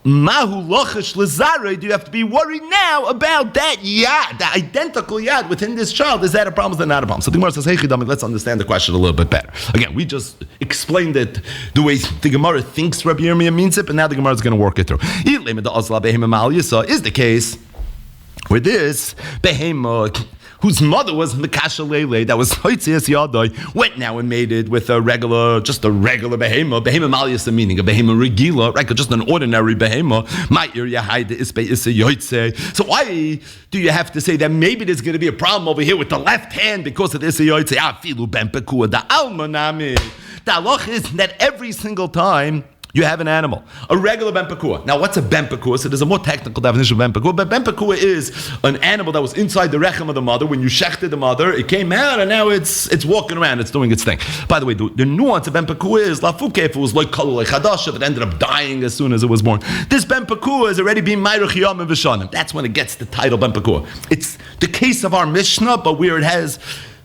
Mahu lochish lezare. Do you have to be worried now about that yad, the identical yad within this child? Is that a problem? Is that not a problem? So the Gemara says, "Hey, Chidami, let's understand the question a little bit better." Again, we just explained it the way the Gemara thinks Rabbi Yirmiyah means it, but now the Gemara is going to work it through. Is the case where this behema, whose mother was Mekasha Lele, that was Hoitzias Yadai, went now and mated with just a regular behema Maliyasa, meaning a behema regila, right? Just an ordinary behema. So why do you have to say that maybe there's going to be a problem over here with the left hand because of this Yoitze? The halach is that every single time you have an animal, a regular ben pekua. Now, what's a ben pekua? So there's a more technical definition of ben pekua, but ben pekua is an animal that was inside the rechem of the mother. When you shechted the mother, it came out, and now it's walking around, it's doing its thing. By the way, the nuance of ben pekua is lafuke, if it was like kalu like chadash, if it ended up dying as soon as it was born. This ben pekua is already being ma'irach yom and v'shanim. That's when it gets the title ben pekua. It's the case of our Mishnah, but where it has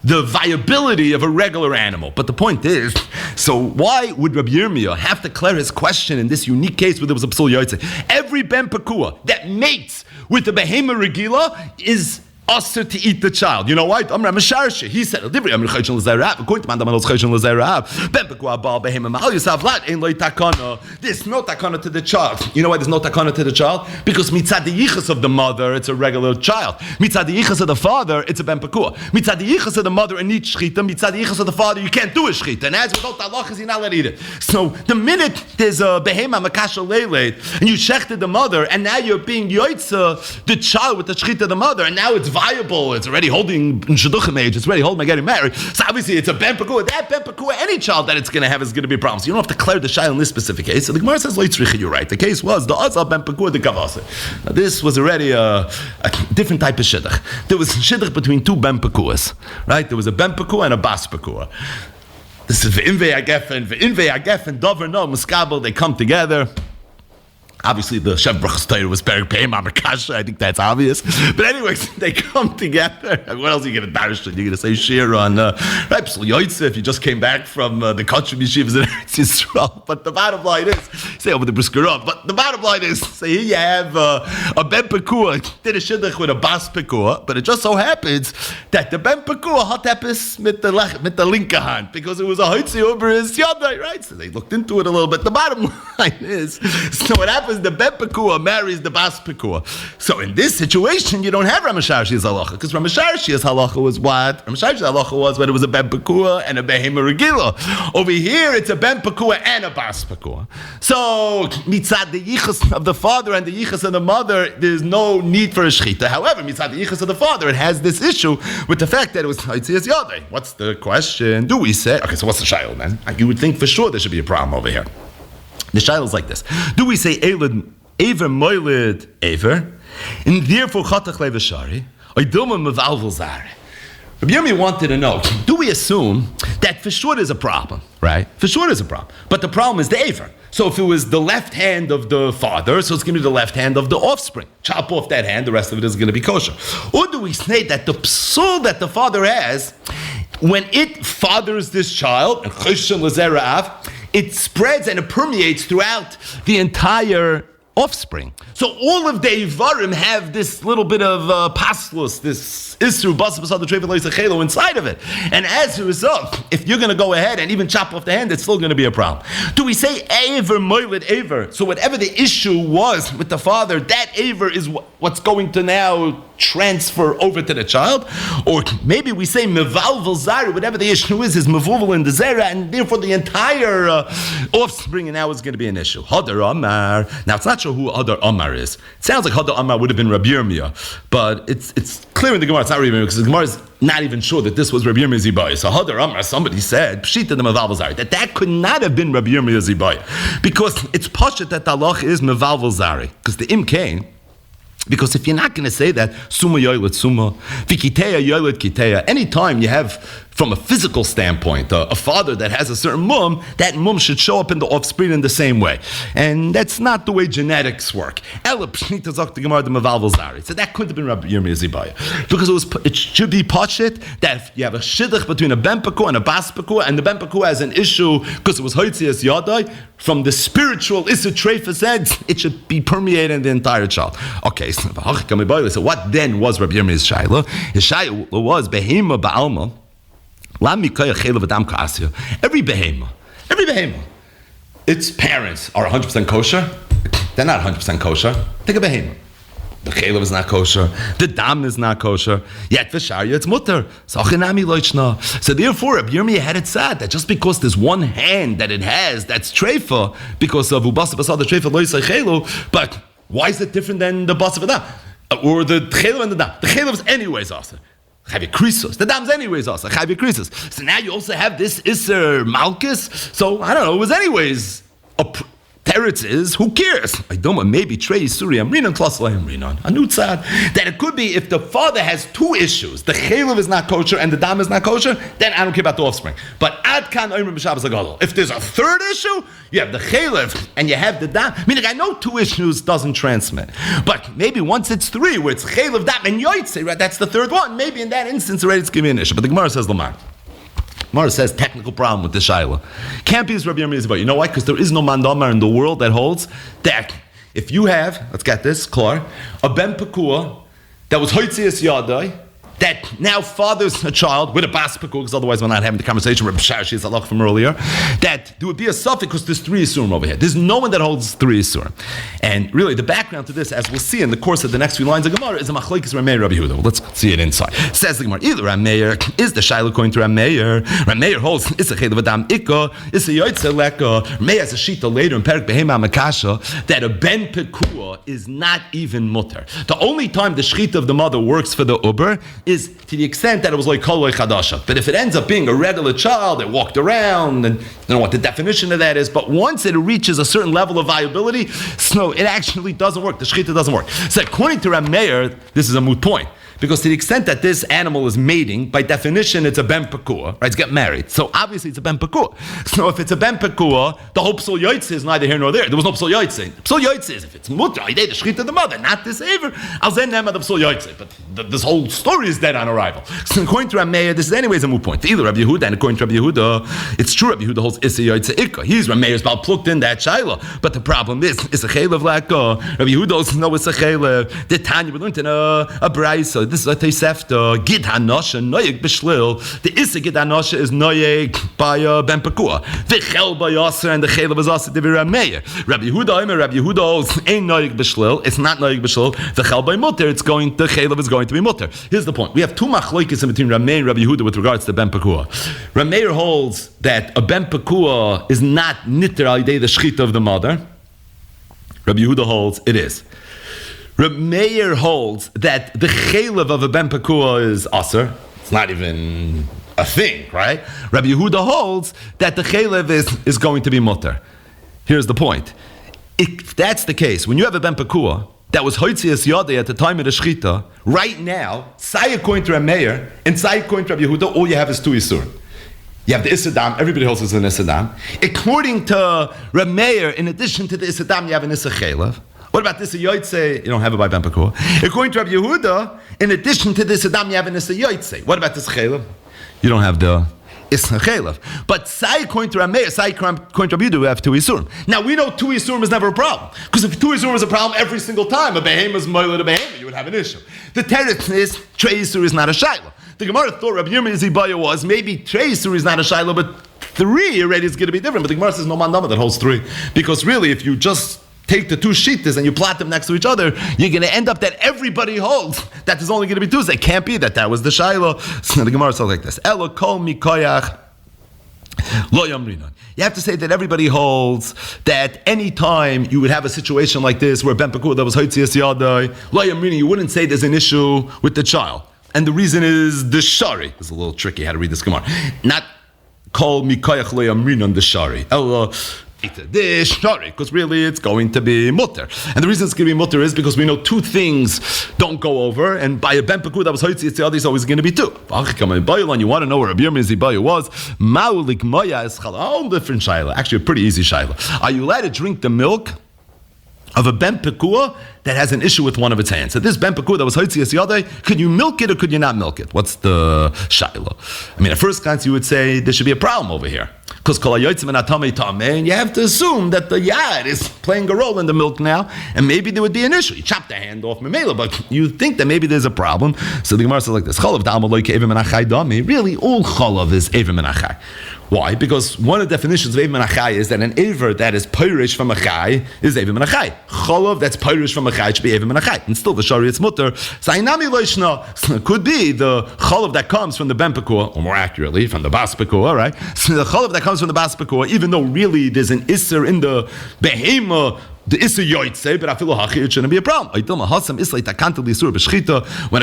the viability of a regular animal. But the point is, so why would Rabbi Yirmiyah have to clear his question in this unique case where there was a psul yoytze? Every ben pekua that mates with the behema regila is usher to eat the child. You know why? He said, according to there's no takana to the child. You know why there's no takana to the child? Because mitzad the yichus of the mother, it's a regular child. Mitzad the yichus of the father, it's a ben pekua. Mitzad the yichus of the mother, it needs shchita. Mitzad the yichus of the father, you can't do a shchita. And as without halachas, you're not allowed to eat it. So the minute there's a behema makasha leileit, and you shechted the mother, and now you're being yoitza the child with the shchita of the mother, and now it's viable, it's already holding in shidduchim age, it's already holding by getting married. So obviously it's a ben pekua. That ben pekua, any child that it's going to have is going to be a problem. So you don't have to clear the shayla in this specific case. So the Gemara says, you're right. The case was the azal ben pekua the kavase. Now this was already a different type of shidduch. There was shidduch between two ben pekuas, right? There was a ben pekua and a bas pekua. This is v'invei agefen, dover no muskabel. They come together. Obviously, the Shem Brachas Torah was Perek Peim Amakasha. I think that's obvious. But anyways, they come together. What else are you going to darish? You're going to say shir on right Psul Yoitze if you just came back from the country yeshivas in Eretz Yisrael. But the bottom line is, say over the Briskerov. But the bottom line is, say here you have a Ben Pekua did a shidduch with a Bas Pekua, but it just so happens that the Ben Pekua hat epis mit the linke hand because it was a Hoitze over his yadai, right? So they looked into it a little bit. The bottom line is, so what happens? The Ben Pekua marries the Bas Pekua. So in this situation, you don't have Ramasharshi's halacha, because Ramasharshi's halacha was what? Ramasharshi's halacha was when it was a Ben Pekua and a Behema Regila. Over here, it's a Ben Pekua and a Bas Pekua. So mitzad the yichus of the father and the yichus of the mother, there's no need for a shechita. However, mitzad the yichus of the father, it has this issue with the fact that it was Haitzias Yadai. What's the question? Do we say? Okay, so what's the shayla, man? You would think for sure there should be a problem over here. The shayla is like this: do we say Eilid Ever Moilid Ever, and therefore Chatach Levashari, or Dilma Mevalvel Zare? Rabbi Yirmiyah wanted to know: do we assume that for sure there's a problem, right? For sure there's a problem, but the problem is the Ever. So if it was the left hand of the father, so it's going to be the left hand of the offspring. Chop off that hand, the rest of it is going to be kosher. Or do we say that the psul that the father has, when it fathers this child, and Choshen L'Zerav, it spreads and it permeates throughout the entire offspring. So all of the Ivarim have this little bit of paslus, this Isru, Basabasad, the Trefa Loisachelo inside of it. And as a result, if you're going to go ahead and even chop off the hand, it's still going to be a problem. Do we say Aver, Moilid, Aver? So whatever the issue was with the father, that Aver is what's going to now transfer over to the child? Or maybe we say Mevalvel Zari, whatever the issue is Mevuvel in the Zera, and therefore the entire offspring now is going to be an issue. Hadar Amar. Now it's not sure who Hadar Amar is. It sounds like Hadar Amar would have been Rabbi Yirmiyah, but it's clear in the Gemara it's not Rabbi Yirmiyah, because the Gemara is not even sure that this was Rabbi Yirmiyah Zibai. So Hadar Amar, somebody said, Pshita the Mevalvel Zari, that could not have been Rabbi Yirmiyah Zibai, because it's Pashat that the halach is Mevalvel Zari, because the Im came. Because if you're not going to say that, summa yoylet summa, vikiteya yoylet kiteya, anytime you have, from a physical standpoint, a father that has a certain mum, that mum should show up in the offspring in the same way. And that's not the way genetics work. So that could have been Rabbi Yirmiyah Zibaya. Because it should be pashit that if you have a shidduch between a ben pekua and a bas pekua, and the ben pekua has an issue because it was hoitzias yadai, from the spiritual issa treifas eggs, it should be permeating the entire child. Okay, so what then was Rabbi Yirmiyah's shayla? His shayla was behema ba'alma. Every behema, its parents are 100% kosher. They're not 100% kosher. Take a behema. The chelev is not kosher. The dam is not kosher. Yet v'sharya it's mutter. So therefore, Rabbi Yirmiyah had it sad that just because there's one hand that it has that's treifa, because of ubasa basal the treifa lo yisay chelu, but why is it different than the basa v'dam or the chelev and the dam? The chelev is anyways also. The dam's anyways also. So now you also have this Isser Malchus. So I don't know, it was anyways a teretz is, who cares? I don't know, maybe Trey Surya Amrinan Klasla Amrinan. Anutzad. That it could be if the father has two issues, the chelev is not kosher and the dam is not kosher, then I don't care about the offspring. But Adkan Omer B'Shabbos Agadol. If there's a third issue, you have the chelev and you have the dam. Meaning I know two issues doesn't transmit. But maybe once it's three, where it's chelev, dam, and yoitze, right? That's the third one. Maybe in that instance already it's giving an issue. But the Gemara says Lamar. Gemara says technical problem with the shaila. Can't be as Rabbi Yirmiyah Zibah. You know why? Because there is no mandamar in the world that holds that if you have, let's get this, klar, a ben pekua that was hoitzias yadai, that now fathers a child with a bas pekua, because otherwise we're not having the conversation with B'Shar Shiz halach from earlier, that there would be a suffix because there's three isurim over here. There's no one that holds three isurim. And really the background to this, as we'll see in the course of the next few lines of Gemara, is a machlekes Rameir Rabbi Yehuda. Well, let's see it inside. Says the Gemara, either Rameir is the shaila going to Rameir. Rameir holds it's a chelev adam ikka, it's a yoitze leka. Rameir has a shita later in Perek Behema Makasha that a ben pekua is not even mutter. The only time the shchita of the mother works for the uber is to the extent that it was like koloi chadasha. But if it ends up being a regular child that walked around, and I don't know what the definition of that is, but once it reaches a certain level of viability, so it actually doesn't work. The shechita doesn't work. So according to Rameir, this is a moot point. Because to the extent that this animal is mating, by definition, it's a ben pekua, right? It's get married. So obviously it's a ben pekua. So if it's a ben pekua, the whole psul yoitze is neither here nor there. There was no psul yoitze. Psul yoitze is if it's mutter, I did the shchita of the mother, not this aver. I'll send them at the psul yoitze. But this whole story is dead on arrival. So according to Rameir, this is anyways a moot point. Either Rabbi Yehuda, and according to Rabbi Yehuda, it's true Rabbi Yehuda holds issa yoitze ikka. He's Rameir's about plucked in that shaila. But the problem is, it's a chelev laka. Rabbi Yehuda also knows it's a chelev. The Tanya, we learned in a brayso. This is a Tosefta. Gid hanosha noyeg b'shlil. The issa gid hanosha is noyeg by ben pekua. V'chel by yaser and the chelev is also the Rameir. Rabbi Yehuda holds ain't noyeg b'shlil. It's not noyeg b'shlil. V'chel by mutter. It's going. The chelev is going to be mutter. Here's the point. We have two machlokes in between Rameir and Rabbi Yehuda with regards to ben pekua. Rameir holds that a ben pekua is not nitter al yedei the shchita of the mother. Rabbi Yehuda holds it is. Rameir holds that the chelev of a ben pekua is aser. It's not even a thing, right? Rabbi Yehuda holds that the chelev is going to be mutter. Here's the point. If that's the case, when you have a ben pekua that was hoitzias yadei at the time of the shchita, right now, say according to Rameir and say according to Rabbi Yehuda, all you have is two yisurim. You have the Isadam, everybody holds it's an Isadam. According to Rameir, in addition to the Isadam, you have an Issa chelev. What about this yoitze? You don't have it by ben pekua. According to Rabbi Yehuda, in addition to this adam, you have an issa yoitze. What about this chelev? You don't have the Isna Chaylev. But Sai according to Rameir, Sai according to Rabbi Yehuda, we have 2 Isurim. Now we know 2 Isurim is never a problem. Because if 2 Isurim is a problem every single time, a Behema is Moila to Behema, you would have an issue. The teretz is, Trei Isur is not a Shaila. The Gemara thought Rabbi Yirmiyah Zibaya was, maybe Trei Isur is not a Shaila, but 3 already is going to be different. But the Gemara says no man that holds 3. Because really, if you just take the 2 shittas and you plot them next to each other, you're going to end up that everybody holds that there's only going to be 2. So it can't be that was the Shaila. So the Gemara says like this. Elo kol mikoyach lo yamrinon. You have to say that everybody holds that any time you would have a situation like this where Ben Pekua that was Haitzias Yadai, lo yamrinon, you wouldn't say there's an issue with the child. And the reason is the shari. It's a little tricky how to read this Gemara. Not kol mikoyach lo yamrinon the shari. Elo the shari, because really it's going to be mutter. And the reason it's going to be mutter is because we know 2 things don't go over, and by a ben pekud that was hoitzi, it's always going to be 2. You want to know where Rabbi Yirmiyah Zibaya was? Maulik Maya is a whole different shayla. Actually, a pretty easy shayla. Are you allowed to drink the milk of a ben pekua that has an issue with one of its hands? So this ben pekua that was hoitzias yadai, could you milk it or could you not milk it? What's the shayla? I mean, at first glance you would say there should be a problem over here. Because kol hayotzim and atame tameh, and you have to assume that the yad is playing a role in the milk now, and maybe there would be an issue. You chop the hand off memela, but you think that maybe there's a problem. So the Gemara says like this: Chalav da'amal loy ke'evim menachai dami. Really, all chalav is evim menachai. Why? Because one of the definitions of evim menachai is that an aver that is pirish from a chai is evim menachai. Chalav that's pirish from a chai should be evim menachai. And still the shari it's mutter. Sainami loishna could be the chalav that comes from the ben pekua, or more accurately from the bas pekua, right? So the chalav that comes from the bas pekua, even though really there's an isser in the behema, the isser yoytze, but I feel it shouldn't be a problem. When it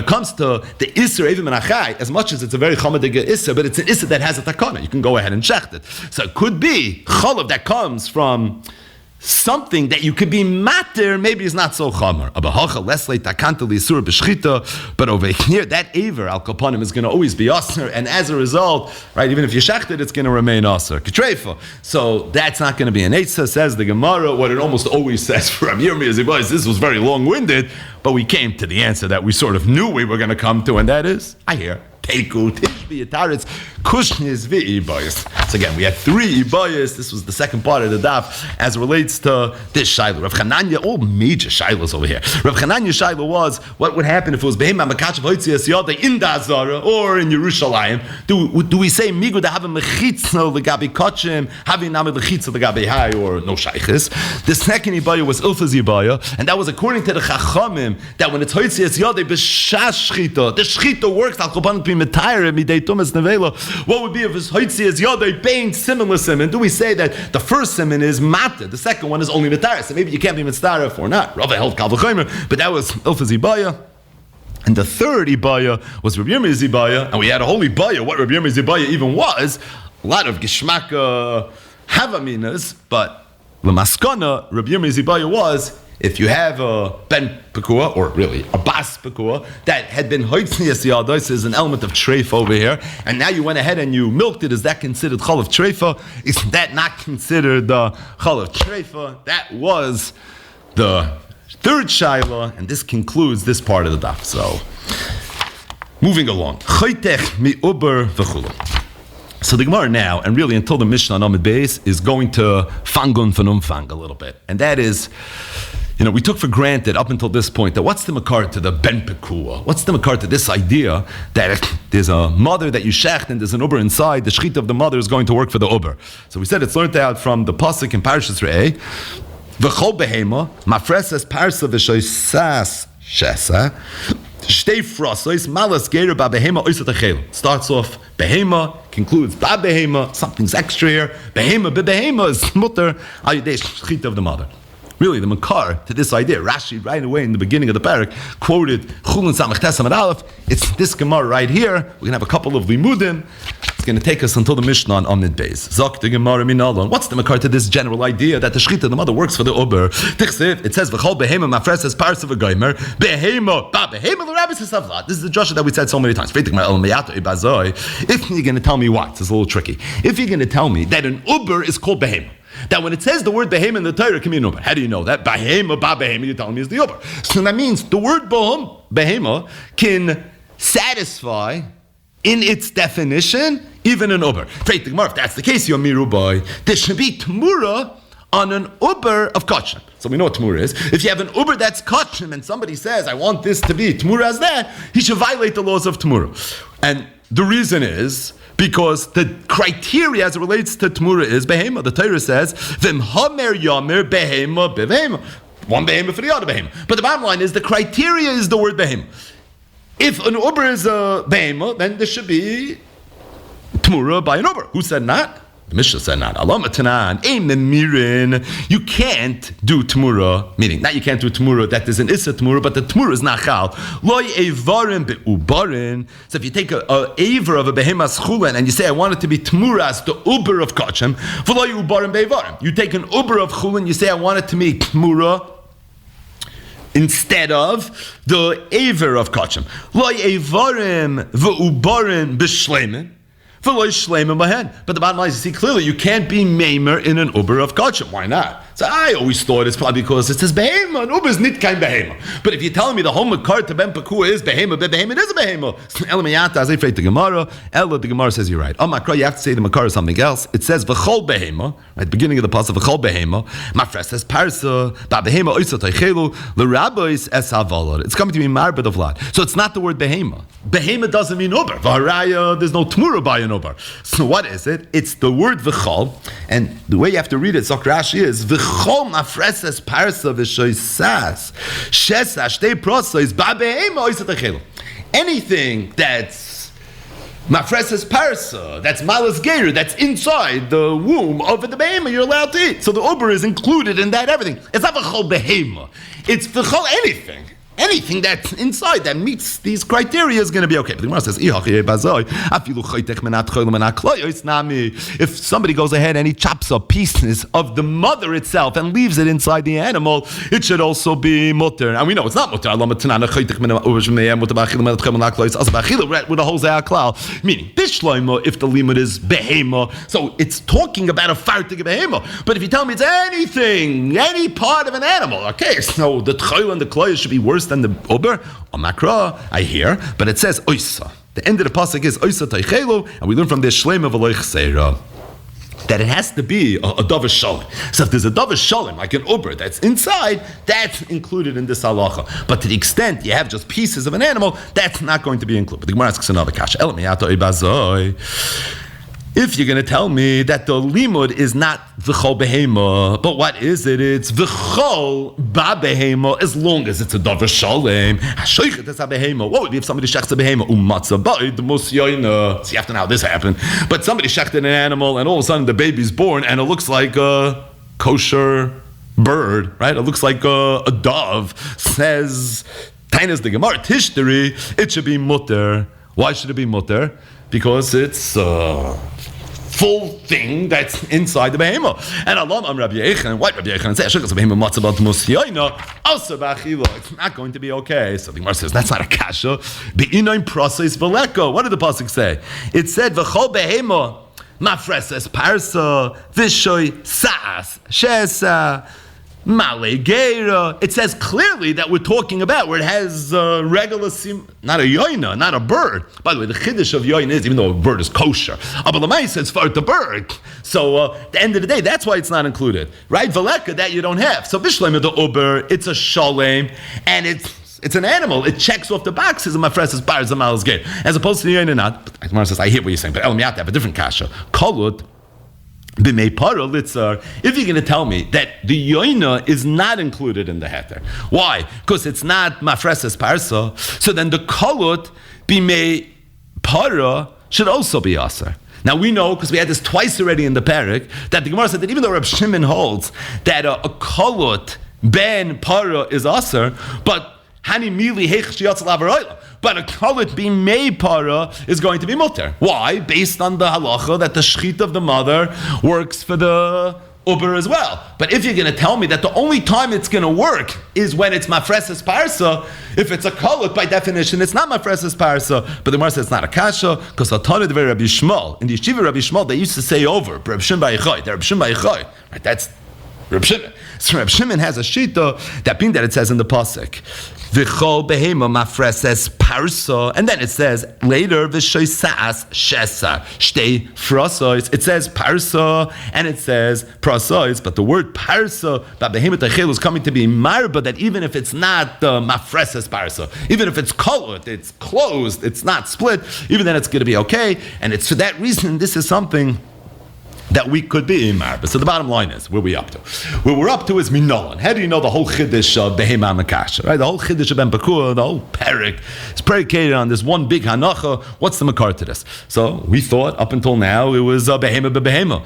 comes to the isser even menachai, as much as it's a very chomadig isser, but it's an isser that has a takana, you can go ahead and check it. So it could be chalav that comes from something that you could be matter, maybe is not so chomer. But over here, that aver al kapanim is going to always be aser, and as a result, right, even if you shecht it, it's going to remain aser. Ketreifa. So that's not going to be an eitzah, says the Gemara. What it almost always says for Rabbi Yirmiyah Zibaya, this was very long-winded, but we came to the answer that we sort of knew we were going to come to, and that is, I hear. Teiku, Tishbi, Yataritz, Kushnis, Ibayas. So again, we had 3 Ibayas. This was the second part of the daf as it relates to this Shaila. Rav Chananya, all major Shailas over here. Rav Chananya Shaila was, what would happen if it was Behema Makachav Hoitzias Yodai in Dazara or in Yerushalayim? Do we say Migu da have a Mechitza legabi Kochim, having Namid Lechitza legabi Hai, or no Shaykhis? The second Ibaya was Ilfaz Ibaya, and that was according to the Chachamim, that when it's Hoitzias Yodai, B'Shas Shchita, the Shchita works al Koban what would be if his hoitzi is yodai pain similar simon? Do we say that the first simon is mata, the second one is only mitara? So maybe you can't be mitzaref or not. Rava held kal v'chomer, but that was Ilfaz Ibaya. And the third Ibaya was Rabbi Yirmiyah Zibaya, and we had a whole Ibaya, what Rabbi Yirmiyah Zibaya even was, a lot of gishmaka havaminas, but lemaskana, Rabbi Yirmiyah Zibaya was, if you have a ben pekua, or really a bas pekua, that had been hoitznias yados, is an element of treifa over here, and now you went ahead and you milked it, is that considered chal of treifa? Is that not considered the chal of treifa? That was the third shaila, and this concludes this part of the daf. So, moving along. Choitech mi uber v'chulu. So the Gemara now, and really until the Mishnah on Amid Beis, is going to fangun von umfang a little bit. And that is, we took for granted up until this point that what's the makar to the ben pekua? What's the makar to this idea that there's a mother that you shecht and there's an uber inside, the shechita of the mother is going to work for the uber. So we said it's learned out from the pasuk in Parashas Re'eh, v'chol behema, mafreses parsa v'shoisas shesa, shtei frasois malas geir ba behema oisat achel. Starts off behema, concludes ba behema, something's extra here. Behema behema is mutter al yedei shechita of the mother. Really, the makar to this idea, Rashi right away in the beginning of the parak quoted Chulin Samach Tes Amud Aleph. It's this Gemara right here. We're going to have a couple of limudim. It's going to take us until the Mishnah on Amid Beis. Zok the Gemara minalon. What's the makar to this general idea that the shechita, the mother, works for the uber? Tichsev, it says v'chol behema mafreses parsa v'goymer behema ba behema l'rabbis esavlat. This is the drasha that we said so many times. If you're going to tell me what, it's a little tricky. If you're going to tell me that an uber is called behema, that when it says the word behema in the Torah, it can be an uber. How do you know that? Behema, ba behema, you're telling me is the uber. So that means the word behema can satisfy in its definition even an uber. If that's the case, Yomiru boy, there should be Tmura on an uber of kachim. So we know what Tmura is. If you have an uber that's kachim and somebody says, I want this to be Tmura as that, he should violate the laws of Tmura. And the reason is because the criteria as it relates to Tmura is behema. The Torah says, Vim hamer yamer behema bevema. One behema for the other behema. But the bottom line is the criteria is the word behema. If an uber is a behema, then there should be Tmura by an uber. Who said not? The Mishnah said not. You can't do Tmura, meaning not you can't do Tmura that is an Issa Tmura, but the Tmura is not Chal. Loy Eivarim be'ubarin. So if you take a Aver of a Behemas Chulin and you say, I want it to be Tmuras, the Uber of Kachem, V'loy Ubarim be'Eivarim. You take an Uber of Chulin, you say, I want it to be Tmura instead of the Aver of Kachem. Loy Eivarim ve'ubarin b'shleimen. But the bottom line is, you see clearly, you can't be maimer in an uber of kachim. Why not? So I always thought it's probably because it says behema. An uber is nit kein behema. But if you're telling me the whole makar to ben pakua is behema, behema it is a behema. Elamayata as if the Gemara. Ella the Gemara says you're right. Oh makar, you have to say the makar is something else. It says v'chol behema. Right, beginning of the pasuk v'chol behema. Mafres says parsa ba behema oisot eichelu l'rabbis es havalad. It's coming to be marbed of lad. So it's not the word behema. Behema doesn't mean uber. V'haraya there's no tmura by an uber. So what is it? It's the word v'chol, and the way you have to read it, Rashi is v'chol mafreses parsa v'shoisas shesa shtei prosa is ba behema oisot eichelu. Anything that's mafreses parsa, that's malas geir, that's inside the womb of the behema, you're allowed to eat. So the uber is included in that everything. It's not v'chol behema. It's v'chol anything. Anything that's inside that meets these criteria is going to be okay. But the Gemara says, if somebody goes ahead and he chops up pieces of the mother itself and leaves it inside the animal, it should also be mutter. And we know it's not mutter. With the whole Zayah, meaning bishloima if the limud is behema. So it's talking about a fartig behema. But if you tell me it's anything, any part of an animal, okay, so the tchol and the kloy should be worse than the uber, or makra, I hear, but it says oisa. The end of the pasuk is oisa teichelu, and we learn from this shleim of aloich seira that it has to be a davar shalom. So if there's a davar shalom, like an uber that's inside, that's included in this halacha. But to the extent you have just pieces of an animal, that's not going to be included. But the Gemara asks another kasha. If you're going to tell me that the limud is not v'chol behema, but what is it? It's v'chol ba behema, as long as it's a davar shalem. Hashoichet es ha behema. What would be if somebody shechts a behema? Umatzah ba'id musyoina. See, you have to know how this happened. But somebody shechted an animal, and all of a sudden the baby's born, and it looks like a kosher bird, right? It looks like a dove. Says, Tainas the Gemara, Tishtari, it should be mutter. Why should it be mutter? Because it's full thing that's inside the behema. And Allah Rabbi Yechon, what Rabbi Yechon says, it's not going to be okay. So the Gemara says, that's not a kasha. What did the pasuk say? It said, v'chol behema mafreses parsa v'shoy sas shesa Malegeira. It says clearly that we're talking about where it has regular not a yoina, not a bird. By the way, the chiddush of yoina is, even though a bird is kosher, but the says for the bird. So at the end of the day, that's why it's not included, right? Veleka, that you don't have. So Bishleim the uber, it's a shalem, and it's an animal. It checks off the boxes of my phrases bars of mal's gate, as opposed to the yoina not. But Gemara says, I hear what you're saying, but El Miyat have a different kasha. Kolut. If you're going to tell me that the yoina is not included in the heter, why? Because it's not mafreses parsa. So then the kolut bimei para should also be aser. Now we know, because we had this twice already in the parak, that the Gemara said that even though Reb Shimon holds that a kolut ben para is aser, but hani mili heich shiyatz lavaroila. But a kolut bimei para is going to be mutter. Why? Based on the halacha that the shchit of the mother works for the uber as well. But if you're going to tell me that the only time it's going to work is when it's mafreses parsa, if it's a kolut, by definition, it's not mafreses parsa. But the Gemara says it's not a kasha, because Atana Dvei Rabbi Shmuel, in the yeshiva Rabbi Shmuel, they used to say over, Reb Shimon Bar Yochai, right? That's Reb Shimon. So Reb Shimon has a shita, that being that it says in the pasuk, V'chol behema mafreses parsa, and then it says later v'shoisas shesa shtei frasois. It says parsa and it says prasois, but the word parsa that behema techel is coming to be marba, that even if it's not mafreses parsa, even if it's colored, it's closed, it's not split, even then it's going to be okay. And it's for that reason this is something that we could be imar. But so the bottom line is, where we up to? Where we're up to is minolan. How do you know the whole chiddush of behema makasha? Right, the whole chiddush of ben Pakua, the whole parak is predicated on this one big hanacha. What's the makar to this? So we thought up until now it was behema bebehema.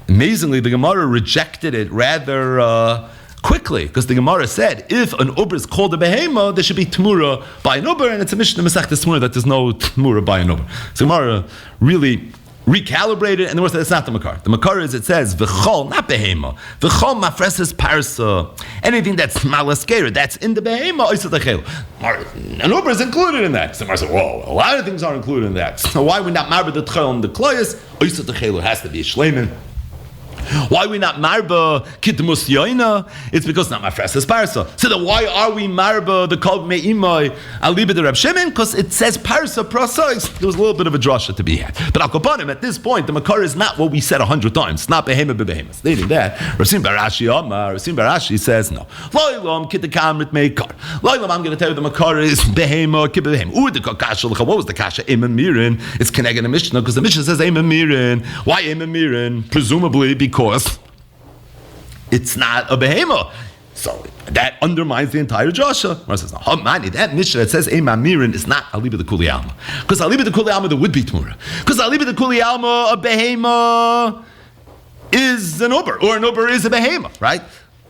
Amazingly, the Gemara rejected it rather quickly, because the Gemara said if an uber is called a behema, there should be tmura by an uber, and it's a mishnah mesechtes tmura that there's no tmura by an uber. So Gemara really recalibrated, and the word said it's not the makar. The makar is, it says v'chol, not behema. V'chol mafreses parsa. Anything that's malaskera, that's in the behema, oisat achel. An uber is included in that. So Mar said, whoa, a lot of things are included in that. So why we not marba the tchel and the kloyas? Oisat achel has to be a shleiman. Why are we not marba kitmus yoina? It's because not mafreses parsa. So then why are we marba the kol me'imai aliba the Reb Shimon? Because it says parsa prasois. There was a little bit of a drasha to be had. But al kapanim, at this point, the makar is not what we said 100 times. It's not behema bebehema. Stating that, Rasim Barashi says no. Loilam kitakamrit meikar. Loilam, I'm going to tell you the makar is behema kibehema. Udika kasha. What was the kasha? Eimam mirin. It's connected to Mishnah because the Mishnah says eimam mirin. Why eimam mirin? Presumably because it's not a behema. So that undermines the entire Joshua. Says, no, that Mishnah that says Eimam Mirin is not Aliba the Kuli Alma. Because Aliba the Kuli Alma there would be Tmura. Because Aliba the Kuli Alma, a behema is an uber, or an uber is a behema, right?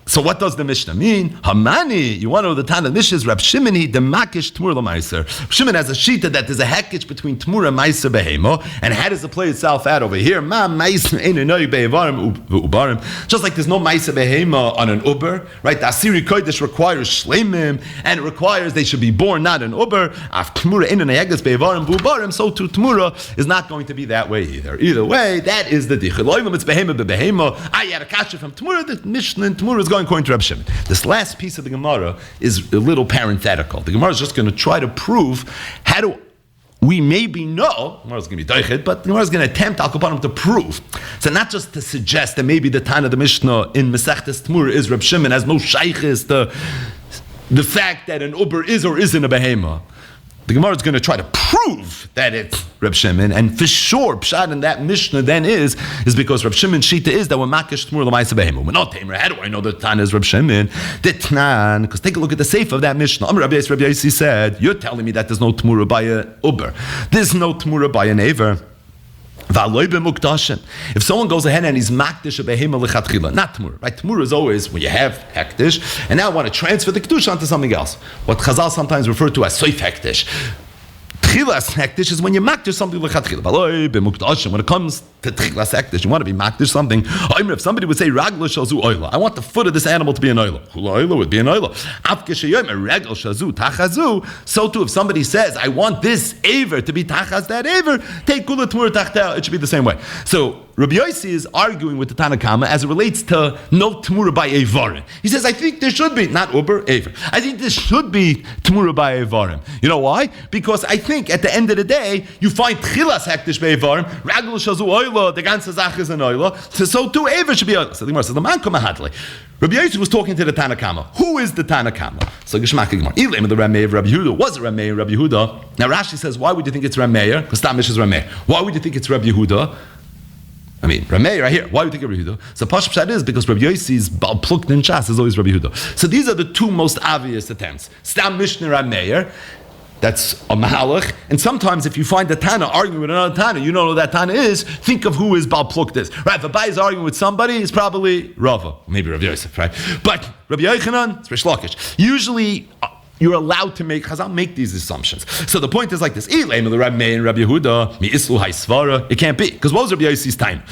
So what does the Mishnah mean? Hamani, you want to know the Tana Mishnah is Rab Shimoni the Makish Tmur L'Maiser. Shimon has a shita that there's a hackage between Tmur and Maiser behemo, and how does it play itself out over here? Ma Maiser ein enoi be'evarim ubarim. Just like there's no Maiser behemo on an uber, right? The Asiri Kodesh requires shleimim, and it requires they should be born, not an uber. Af Tmura ein eneyagas be'evarim ubarim. So too Tmura is not going to be that way either. Either way, that is the dichel. Loimim it's behemo be'behemo. I had a kasha from Tmura. The Mishnah in Tmura is going according to Reb Shimon. This last piece of the Gemara is a little parenthetical. The Gemara is just going to try to prove how do we maybe know, the Gemara is going to be doichet, but the Gemara is going to attempt al kapanim to prove. So not just to suggest that maybe the Tana the Mishnah in Masechtes Tmura is Reb Shimon has no shaykhis the fact that an uber is or isn't a behema. The Gemara is going to try to prove that it's Reb Shimon, and for sure, pshat in that Mishnah then is because Reb Shimon's shita is that we're makish tmur l'maisa behemu. We're not tamer. How do I know the Tana is Reb Shimon? The Tnan, because take a look at the seif of that Mishnah. Rabbi Yossi said, you're telling me that there's no tmura by a uber. There's no tmura by an aver. If someone goes ahead and he's makdish a behema lechatchila, not tmura, right? Tmura is always when you have hektish, and now I want to transfer the kedusha onto something else. What Chazal sometimes refer to as soif hektish. Tchilas hektish is when you makdish something lechatchila. When it comes to tchilas hektish, you want to be makdish something. If somebody would say ragla shazu oila, I want the foot of this animal to be an oila. Oila would be an oila. Ragla shazu tachazu. So too, if somebody says I want this aver to be tachaz that aver, take kula tmur tachtel. It should be the same way. So Rabbi Yossi is arguing with the Tanakama as it relates to no tmura by evarim. He says, I think there should be, not uber, aver. I think there should be tmura by evarim. You know why? Because I think at the end of the day, you find tchilas hektish by evarim, ragul shazu oila, the ganze zach is an oila, so too aver should be oila. So the Gemara says, the man come hadli. Rabbi Yossi was talking to the Tanakama. Who is the Tanakama? So Geshmak Gemara. Ilim the Rameh of Rabbi Yehuda. Was it Rameh of Rabbi Yehuda? Now Rashi says, why would you think it's Rameh? Because Tamish is Rameh. Why would you think it's Rabbi Yehuda? I mean, Rameh right here. Why would you think of Rabbi Yehuda? So Pashut Pshat is because Rabbi Yossi's plucked in Shas is always Rabbi Yehuda. So these are the two most obvious attempts. Stam Mishnah Rameh, that's a mahalach. And sometimes if you find a Tana arguing with another Tana, you don't know who that Tana is, think of who his Baal Pluk is. Right, if a Bai is arguing with somebody, it's probably Rava, maybe Rabbi Yosef, right? But Rabbi Yochanan, it's Rish Lakish. Usually, you're allowed to Chazal make these assumptions. So the point is like this. It can't be. Because what was Rabbi Yossi's time?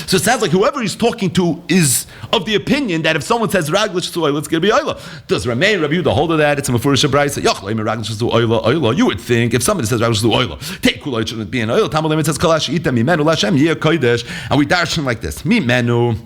So it sounds like whoever he's talking to is of the opinion that if someone says Raglish to Oila, it's going to be Oila. Does Rabbi Yehuda hold of that? It's a Mefurish Braisa. You would think if somebody says Raglish to Oila, take Kula, it shouldn't be an Oila. Tamalim, it says Kalash Ita Mimenu Lashem Yeh Kodesh. And we darshan like this. Mimenu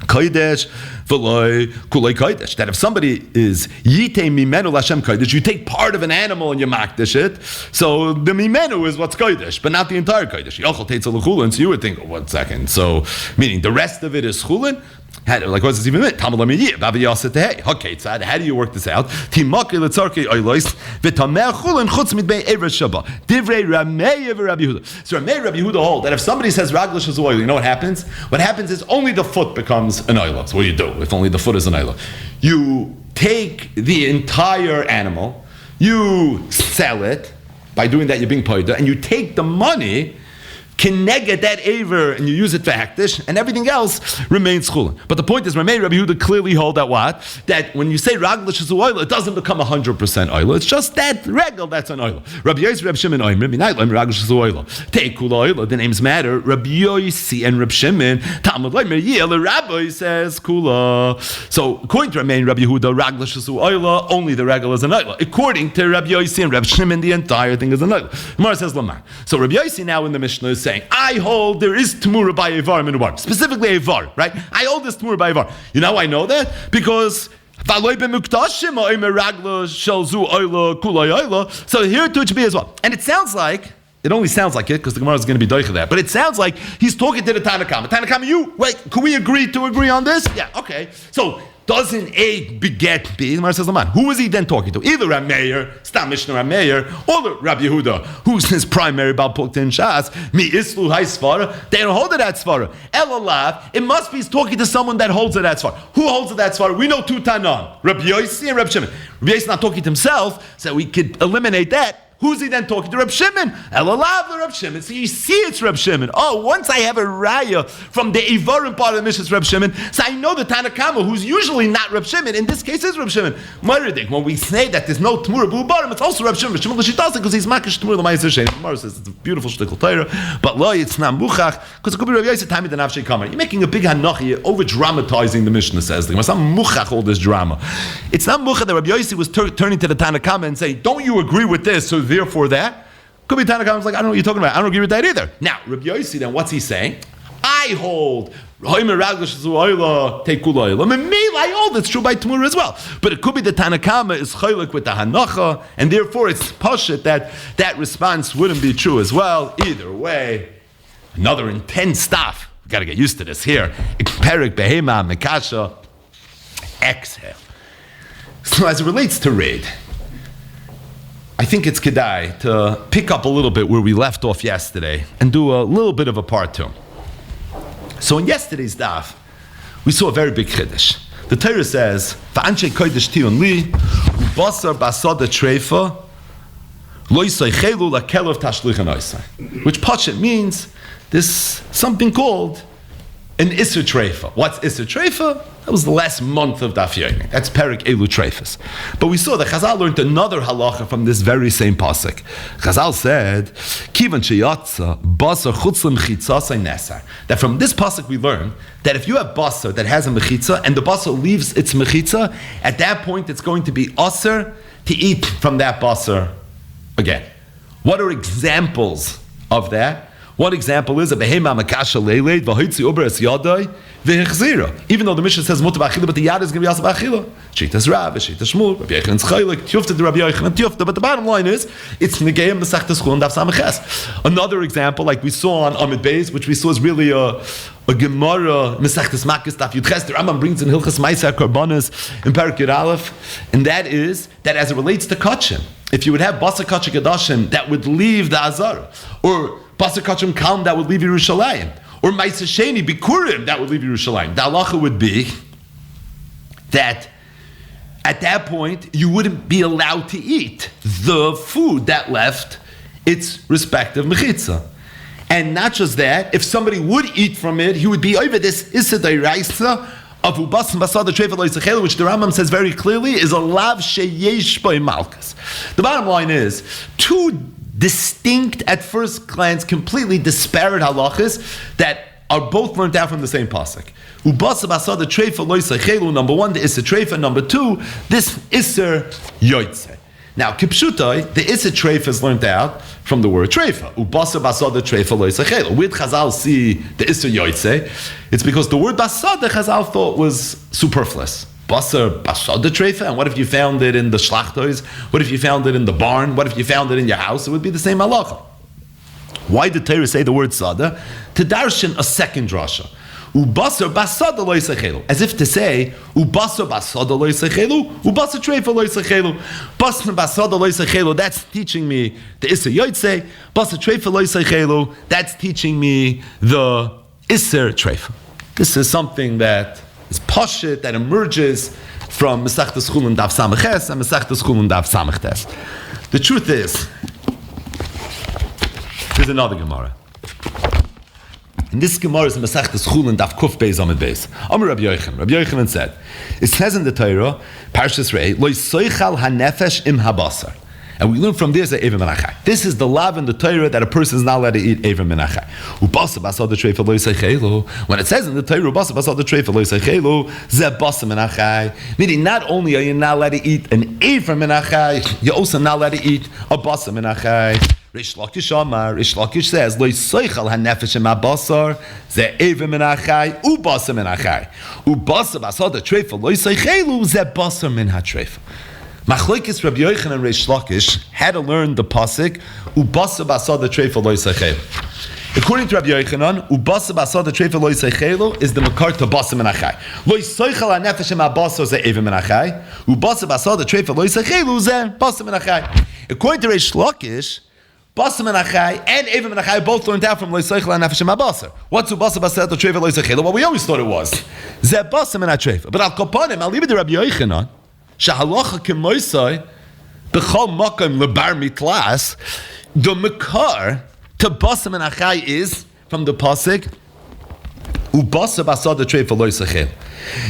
Kodesh, v'loi kulei kodesh. That if somebody is yitei mimenu l'Hashem kodesh, you take part of an animal and you makdish it. So the mimenu is what's kodesh, but not the entire kodesh. Yochel teitzel l'chulin. So you would think, 1 second. So meaning the rest of it is chulin. Like what does this even mean? How do you work this out? So Rabbi Yehuda hold that if somebody says Raglish is oil, you know what happens? What happens is only the foot becomes an oil. So what do you do if only the foot is an oil? You take the entire animal, you sell it. By doing that, you're being paid, and you take the money, Kineged that aver, and you use it for hektish, and everything else remains chulin. But the point is, Rabbi Yehuda clearly hold that what? That when you say raglish is oil, it doesn't become 100% oil. It's just that regal that's an oil. Rabbi Yossi, Rabbi Shimon, oimrim, minayt loim raglish is oil. Take kula oil. The names matter. Rabbi Yossi and Rabbi Shimon, Talmud loimer yel. The rabbi says kula. So according to Rabbi Yehuda, raglish is oil. Only the regal is an oil. According to Rabbi Yossi and Rabbi Shimon, the entire thing is an oil. Gemara says lamar. So Rabbi Yossi now in the Mishnah is saying, I hold there is Tamura by Evar Minubar, specifically Evar, right? I hold this Tamura by Evar. You know how I know that? Because so here too it should be as well. And it sounds like, it only sounds like it, because the Gemara is going to be doich of that, but it sounds like he's talking to the Tanakama. Tanakama, can we agree on this? Yeah, okay. So, doesn't A beget B? The Gemara says, who is he then talking to? Either Rav Meir, Stam Mishnah Rav Meir, or Rabbi Yehuda, who's his primary Baal Puktin Shas, Mi Islu Hai Svara, they don't hold it at Svara. Elalav, it must be he's talking to someone that holds it at Svara. Who holds it at Svara? We know two Tanan, Rabbi Yossi and Rabbi Shimon. Rabbi Yossi not talking to himself, so we could eliminate that. Who's he then talking to? Reb Shimon. Elalav Reb Shimon. So you see it's Reb Shimon. Oh, once I have a raya from the Ivarim part of the Mishnah, Reb Shimon, so I know the Tanakama, who's usually not Reb Shimon, in this case is Reb Shimon. Maradik, when we say that there's no Tmur B'Ubarim, it's also Reb Shimon. Reb Shimon L'Shitasa, because he's Makish Tmur L'Ma'aser Shein. The Gemara says it's a beautiful shtickle Torah, but lo, it's not Muchach, because it could be Reb Yossi Tami the Nafshei Kamar. You're making a big hanoch, you're over-dramatizing the Mishnah, says the Gemara. It's not Muchach, all this drama. It's not Muchach that Reb Yossi was turning to the Tanakama and saying, don't you agree with this, so therefore that? Could be Tanakama's like, I don't know what you're talking about. I don't agree with that either. Now, Rabbi Yossi, then what's he saying? I hold take kula oil. I hold it's true by Tmur as well. But it could be the Tanakama is chaylik with the Hanacha, and therefore it's pashut that response wouldn't be true as well. Either way, another intense stuff. We've got to get used to this here. Perik behema mekasha. Exhale. So as it relates to raid, I think it's kedai to pick up a little bit where we left off yesterday and do a little bit of a part two. So in yesterday's daf, we saw a very big chiddush. The Torah says, "Va'anshe kodesh tiyun li, ubasar basada treifa, lo yisaychelu lakelov tashlichan oisai," which pashut means there's something called an Isser Treifa. What's Isser Treifa? That was the last month of Daf Yomi. That's Perik Elu Treifas. But we saw that Chazal learned another halacha from this very same pasuk. Chazal said, "Kivan sheyatza basar chutzim chitzasay nesar." That from this pasuk we learn that if you have basar that has a mechitza and the basar leaves its mechitza, at that point it's going to be aser to eat from that basar again. What are examples of that? One example is a behema makasha leiled v'hoitzi uber es yadai v'hechzira. Even though the Mishnah says mutar b'achila, but the yad is going to be also b'achila. Shitas Rav, Shitas Shmuel, Rabbi Yechon's chaylik, tiyufta the Rabbi Yechon, tiyufta. But the bottom line is, it's negayim b'sachtas chulin daf samaches. Another example, like we saw on Amid Beis, which we saw is really a Gemara Mesachtes Makis daf Yudches. The Rambam brings in Hilchas Ma'aser Karbanos in Perik Yud Aleph, and that is that as it relates to kachim, if you would have basa kachim gadashim that would leave the azara, or Basar Kachim Kalm, that would leave Yerushalayim. Or Maisa Sheni, Bikurim, that would leave Yerushalayim. The halacha would be that at that point, you wouldn't be allowed to eat the food that left its respective mechitza. And not just that, if somebody would eat from it, he would be over this Issa Dairaisa of ubas basada treifa lo yisachelu, which the Rambam says very clearly is a lav sheyesh by malchus. The bottom line is two distinct, at first glance, completely disparate halachas that are both learned out from the same pasuk. Ubasa basada treifa lo yisachelu. Number one, the iser treifa. Number two, this iser yoytze. Now, kipshutai, the iser treifa is learned out from the word treifa. Ubasa basada treifa lo yisachelu. With Chazal see the iser yoytze, it's because the word basada Chazal thought was superfluous. Basar basada treifa, and what if you found it in the shlachtos? What if you found it in the barn? What if you found it in your house? It would be the same halacha. Why did Torah say the word sada? To darshan a second drasha. Ubasar basada lo yisachelu, as if to say ubasar basada lo yisachelu, ubasar treifa lo yisachelu. Basar basada lo yisachelu, that's teaching me the iser yoytze. Basar treifa lo yisachelu, that's teaching me the iser treifa. This is something that is pashit, that emerges from Masechtas Chulin Daf Samech and Masechtas Chulin Daf Samech Tes. The truth is, there's another Gemara. And this Gemara is in Masechtas Chulin Daf Kuf Beis Amid Beis. Amar Rabbi Yochanan. Rabbi Yochanan said, it says in the Torah, Parshas Rei, Lo yisoichal hanefesh im habasar. And we learn from this that Evim Menachai. This is the lav in the Torah that a person is not allowed to eat Evim Menachai. When it says in the Torah, meaning not only are you not allowed to eat an Evim Menachai, you're also not allowed to eat a Basa Menachai. Rish Lakish Amar, Rish Lakish says, Lo yisoichal hanefesh im habasar, ze Evim Menachai, u Basa Menachai. U Basa basada treifa lo yisoichelu, ze Basa min ha-treifa. Machlokes Rabbi Yochanan and Reish Lakish had to learn the pasuk ubasa basada treifa lo yisachelu. According to Rabbi Yochanan, ubasa basada treifa lo yisachelu is the makar to basa menachai. Lo yisoichal hanefesh im habasar ze evim menachai. Ubasa basada treifa lo yisachelu ze basa menachai. According to Reish Lakish, basa menachai and evim menachai both learned out from lo yisoichal hanefesh im habasar. What's ubasa basada treifa lo yisachelu? Well, we always thought it was ze basa menachai. But al kopanim, I'll leave it to Rabbi Yochanan. Shahalacha kemoisai b'chol makom lebar mitlas. The makar to basa menachai is from the pasuk ubasa basada treifa lo yisachel.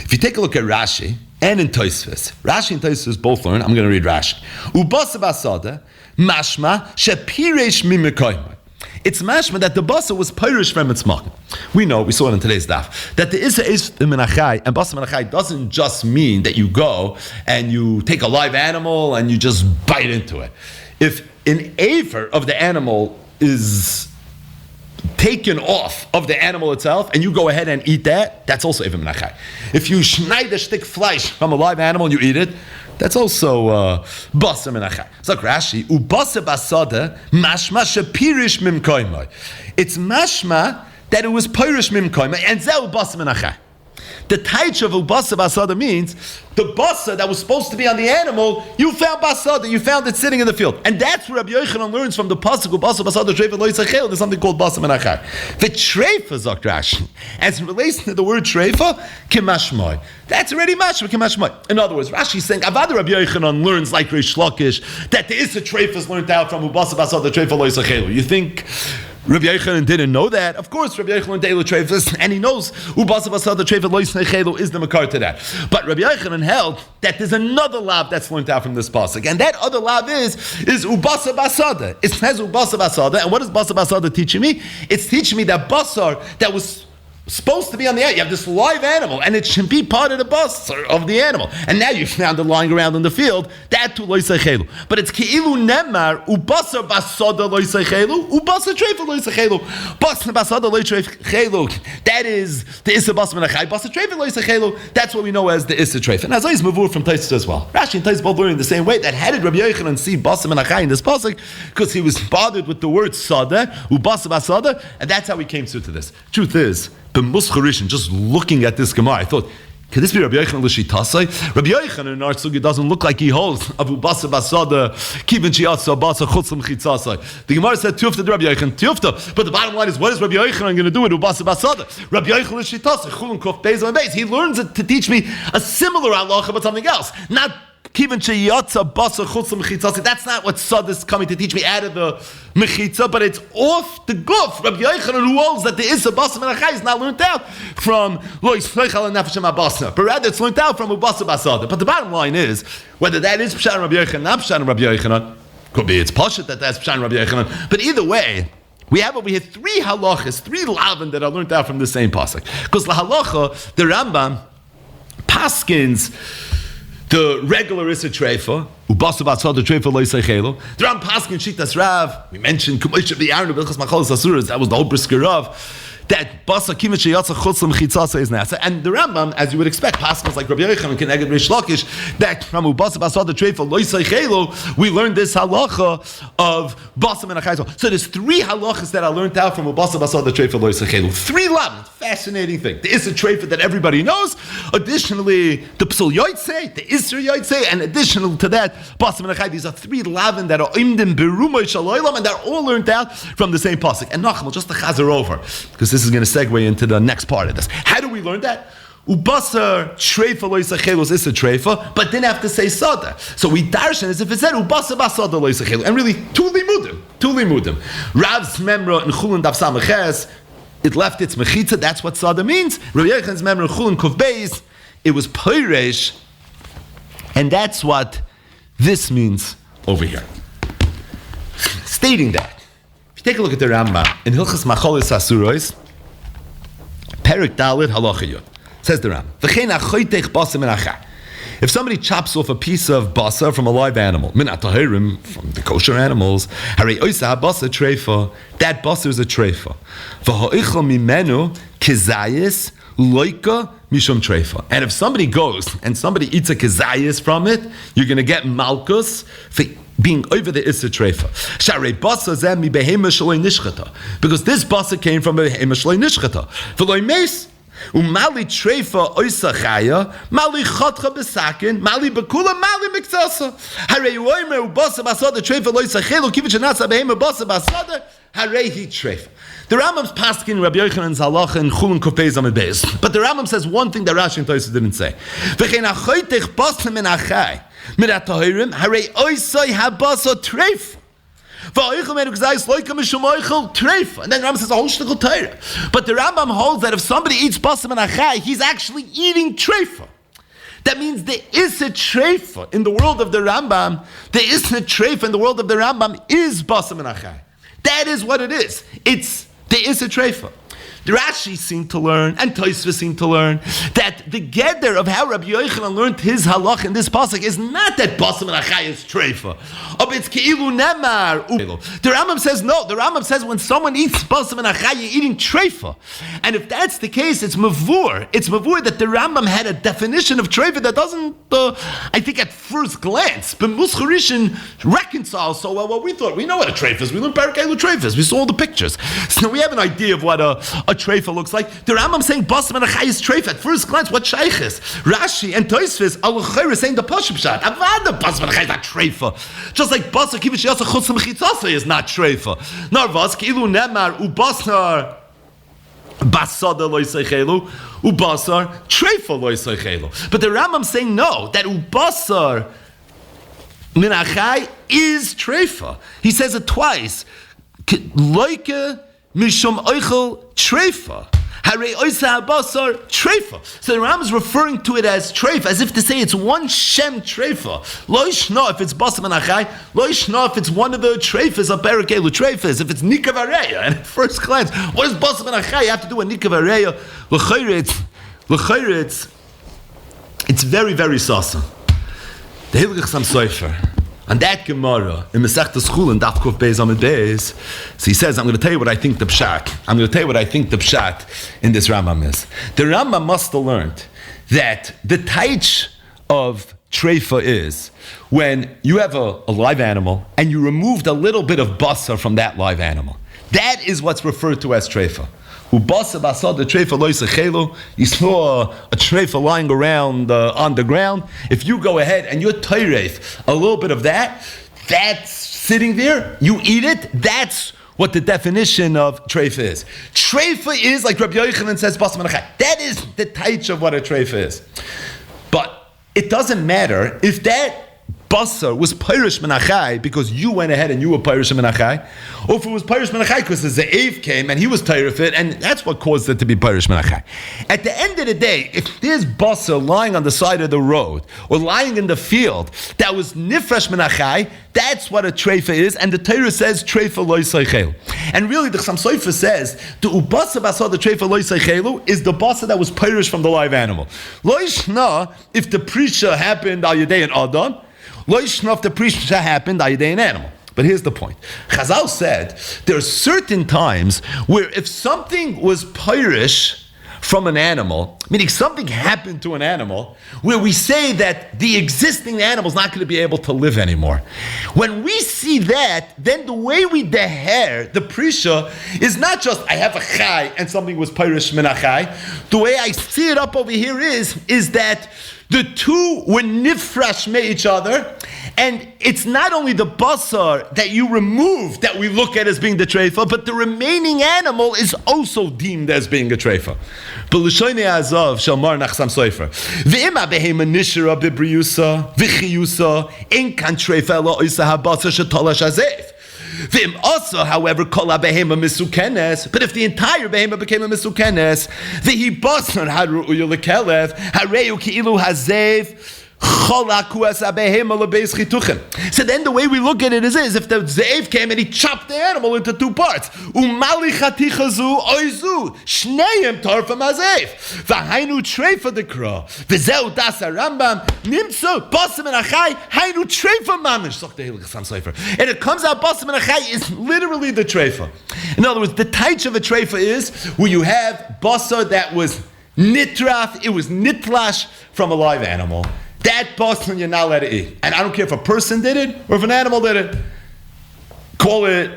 If you take a look at Rashi and in Tosfos, Rashi and Tosfos both learn. I'm going to read Rashi. Ubasa basada mashma shepiresh mimikoymai. It's mashma that the basa was pirish from its makom. We know, we saw it in today's daf, that the isa is menachai, and basa menachai doesn't just mean that you go and you take a live animal and you just bite into it. If an aver of the animal is taken off of the animal itself and you go ahead and eat that, that's also even menachai. If you schneid a stick flesh from a live animal and you eat it, that's also basa menachai. So Rashi, ubasa basada mashma shepirish mimkoimai. It's mashma that it was pirish mimkoimai and zeu basa menachai. The taich of ubasa basada means the basa that was supposed to be on the animal, you found basada, you found it sitting in the field. And that's where Rabbi Yochanan learns from the pasuk ubasa basada treifa lo yisachel. There's something called basa menachai. The treifa zok Rashi, as it relates to the word treifa, kimashmai. That's already mashma kimashmai. In other words, Rashi is saying Avad Rabbi Yochanan learns like Reish Lakish that the issa treifa is learned out from ubasa basada treifa lo yisachel. You think Rabbi Yochanan didn't know that? Of course, Rabbi Yochanan Deilu Treifus, and he knows Ubasa Basada Treifus Lo Yisnei is the makar to that. But Rabbi Yochanan held that there's another lav that's learned out from this pasuk, and that other lav is Ubasa Basada. It says Ubasa Basada, and what is Basa Basada teaching me? It's teaching me that basar that was supposed to be on the air. You have this live animal, and it should be part of the basar of the animal. And now you found it lying around in the field. That too lo yisachelu. But it's keilu nemar ubasar basada lo yisachelu ubasar treifa lo yisachelu. Basar basada lo yisachelu. That is the issa bas menachai. Basar treifa lo yisachelu. That's what we know as the issa treifa. And as always, mavur from Tosfos as well. Rashi and Tosfos both learning the same way. That how did Rabbi Yochanan see basar menachai in this pasuk? Because he was bothered with the word sada ubasar basada, and that's how he came to this. Truth is, the Muscharishan, just looking at this Gemara, I thought, could this be Rabbi Yochanan l'shitasai? Rabbi Yochanan in our sugi doesn't look like he holds Avu Basa Basada Kivin Shiatsa Basa Chutzim Chitzasai. The Gemara said Tufta to Rabbi Yochanan Tufta, but the bottom line is, what is Rabbi Yochanan going to do with Ubasa Basada? Rabbi Yochanan l'shitasai Chulin Kuf Beis on Beis. He learns it to teach me a similar halacha but something else, not Kivan sheyatza basa chutz l'mechitzasi. That's not what Sad is coming to teach me out of the mechitza, but it's off the guf. Rabbi Yochanan, who holds that the issa basa menachai is not learned out from lo yisfleichal and nefesh ma'basa, but rather it's learned out from ubasa basada. But the bottom line is, whether that is pshat Rabbi Yochanan, not pshat Rabbi Yochanan, could be it's pashut that that's pshat Rabbi Yochanan, but either way, we have over here three halachas, three lavin that are learned out from the same pasuk. Because the halacha, the Rambam paskins the regular issa treifa, ubasu batzad the treifa lo yisaychelo. The Rambam paskins shitas Rav. We mentioned kumosh of the Aaron of Bilchas Machalos Asuras. That was the whole brisker Rav. That basa kimet sheyatza chutz l'mechitzasa is nasa. And the Rambam, as you would expect, paskins like Rabbi Yochanan and Keneged Rish Lakish, that from ubasu batzad the treifa lo yisaychelo, we learned this halacha of basa menachayzo. So there's three halachas that I learned out from ubasu batzad the treifa lo yisaychelo. Three lavin, fascinating thing. The issa treifa that everybody knows. Additionally, the psul yotzei, the isra yotzei, and additional to that, basa menachai. These are three lavin that are imdim berumoy shaloylam, and they're all learned out from the same pasuk. And Nachmal, just to chazer over, because this is going to segue into the next part of this. How do we learn that? Ubasar treifa lo yisachelu is a treifa, but didn't have to say sada. So we darshan as if it said ubasar basada lo yisachelu, and really two limudim. Rav's memra in Chulin daf samaches, it left its mechitza. That's what sada means. Rabbi Yochanan's memra in Chulin kuf beis, it was peiresh, and that's what this means over here. Stating that, if you take a look at the Rambam in Hilchas Machalos Asuros, Perik Dalit Halacha Yud, says the Rambam, V'chein achoytech basa min acha. If somebody chops off a piece of basa from a live animal, min atahirim, from the kosher animals, harei oisa basa treifa, that basa is a treifa. V'ho'ichel mimenu kezayis loika mishum treifa. And if somebody goes and somebody eats a kezayis from it, you're going to get malchus for being over the issa treifa. Sharei basa zeh mi behema shaloi nishchata. Because this basa came from behema shaloi nishchata. V'loi meis, umali treifa oisa chaya, mali chotcha besakin, mali bekula, mali miksasa. Harei uoime ubasa basada treifa loisa chelu, kivit shenatza behema basa basada, harei hi treifa. The Rambam's paskin Rabbi Yochanan's halacha in Chulin Kofei Zamid Beis. But the Rambam says one thing that Rashi and Tosfos didn't say. V'chein achoytech basa min achai, min atahirim, harei oisai habasa treif. V'oichel menu k'zayis loika mishum oichel treif. And then the Rambam says a whole shtickle Torah. But the Rambam holds that if somebody eats basa min achai, he's actually eating treifa. That means there is a treifa in the world of the Rambam. There is a treifa in the world of the Rambam is basa min achai. That is what it is. There is a treifa. The Rashi seemed to learn, and Tosfos seemed to learn, that the gather of how Rabbi Yochanan learned his halach in this pasuk is not that basa min achai is treifa. It's keilu nemar. The Rambam says no. The Rambam says when someone eats basa min achai, you're eating treifa. And if that's the case, it's mavur. It's mavur that the Rambam had a definition of treifa that doesn't, I think at first glance, but Muscharishin reconciles so well what we thought. We know what a treifa is. We learned Parakelu treifas. We saw all the pictures. So we have an idea of what a treifa looks like. The Rambam saying basa min achai is treifa. At first glance, what shaykh is? Rashi and Tosfos al saying the pashup shot. Avada basa min achai is not treifa. Just like basa kivish yasa chutz l'mechitzasa is not treifa. Narvas ki'ilu nemar ubasar basada lo yisaychelu ubasar treifa lo yisaychelu. But the Rambam saying no, that ubasar min achai is treifa. He says it twice. Loike mishum oichel treifa. Harei oisa habasar treifa. So the Rambam is referring to it as treifa, as if to say it's one shem treifa. Lo yishna if it's basa min achai. Lo yishna if it's one of the treifas of Parakelu treifas. If it's nikav areya. And at first glance, what is basa min achai? You have to do a nikav areya. L'chayritz. It's very, very sasa. The Hilgach Sam Sofer. And that Gemara in Masechtas Chulin Daf Kuf Beis Amud Beis, so he says, I'm going to tell you what I think the pshat in this Rambam is. The Rambam must have learned that the taich of treifa is when you have a live animal and you removed a little bit of basa from that live animal. That is what's referred to as treifa. Ubasa basada treifa lo yisachelu. You saw a treifa lying around on the ground. If you go ahead and you teiref a little bit of that's sitting there, you eat it, that's what the definition of treifa is. Treifa is, like Rabbi Yochanan says, basa min achai. That is the taich of what a treifa is. But it doesn't matter if that basar was Pirish Menachai because you went ahead and you were Pirish Menachai, or if it was Pirish Menachai because the Ze'ev came and he was Teirefit, and that's what caused it to be Pirish Menachai. At the end of the day, if there's basar lying on the side of the road or lying in the field that was Nifresh Menachai, that's what a treifa is, and the Torah says treifa lo yisaychelu. And really, the Chassam Sofer says the ubasa basa the treifa lo yisaychelu is the basa that was Pirish from the live animal. Lo yishna if the prisha happened al yedei an adam. Lo yishna if the prisha happened al yedei an animal. But here's the point. Chazal said there are certain times where if something was Pirish from an animal, meaning something happened to an animal, where we say that the existing animal is not going to be able to live anymore. When we see that, then the way we deher, the prisha, is not just, I have a chai and something was Pirish min achai. The way I see it up over here is that the two were nifresh me each other, and it's not only the basar that you remove that we look at as being the treifa, but the remaining animal is also deemed as being a treifa. B'l'shoynei azav shalmar nachsam sofer. V'ima behema nishra b'briyusa v'chiyusa in kan treifa lo isa habasar shetolash azef. V'im also, however, kol behema misukenes. But if the entire behema became a misukenes, v'hi basar haru uyulekelev hareu ki'ilu hazev. So then the way we look at it is if the Ze'ev came and he chopped the animal into two parts. Shneim tarfam hazev. V'hainu treifa dekra. V'zeu das Rambam. Nimtzu basim and achai. Hainu treifa mamish. And it comes out basim and achai is literally the treifa. In other words, the taich of a treifa is where you have basar that was nitraf, it was nitlash from a live animal. That basar you're not allowed to eat. And I don't care if a person did it or if an animal did it. Call it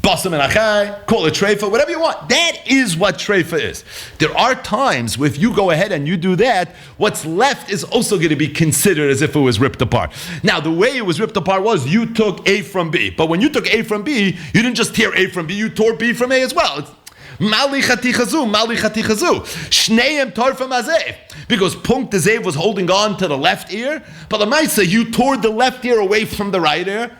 basar min achai, call it treifa, whatever you want. That is what treifa is. There are times where if you go ahead and you do that, what's left is also going to be considered as if it was ripped apart. Now, the way it was ripped apart was you took A from B. But when you took A from B, you didn't just tear A from B, you tore B from A as well. Mali chati chazu, shneim tarfam hazev. Because Punkt Zev was holding on to the left ear, but the Maisa, you tore the left ear away from the right ear,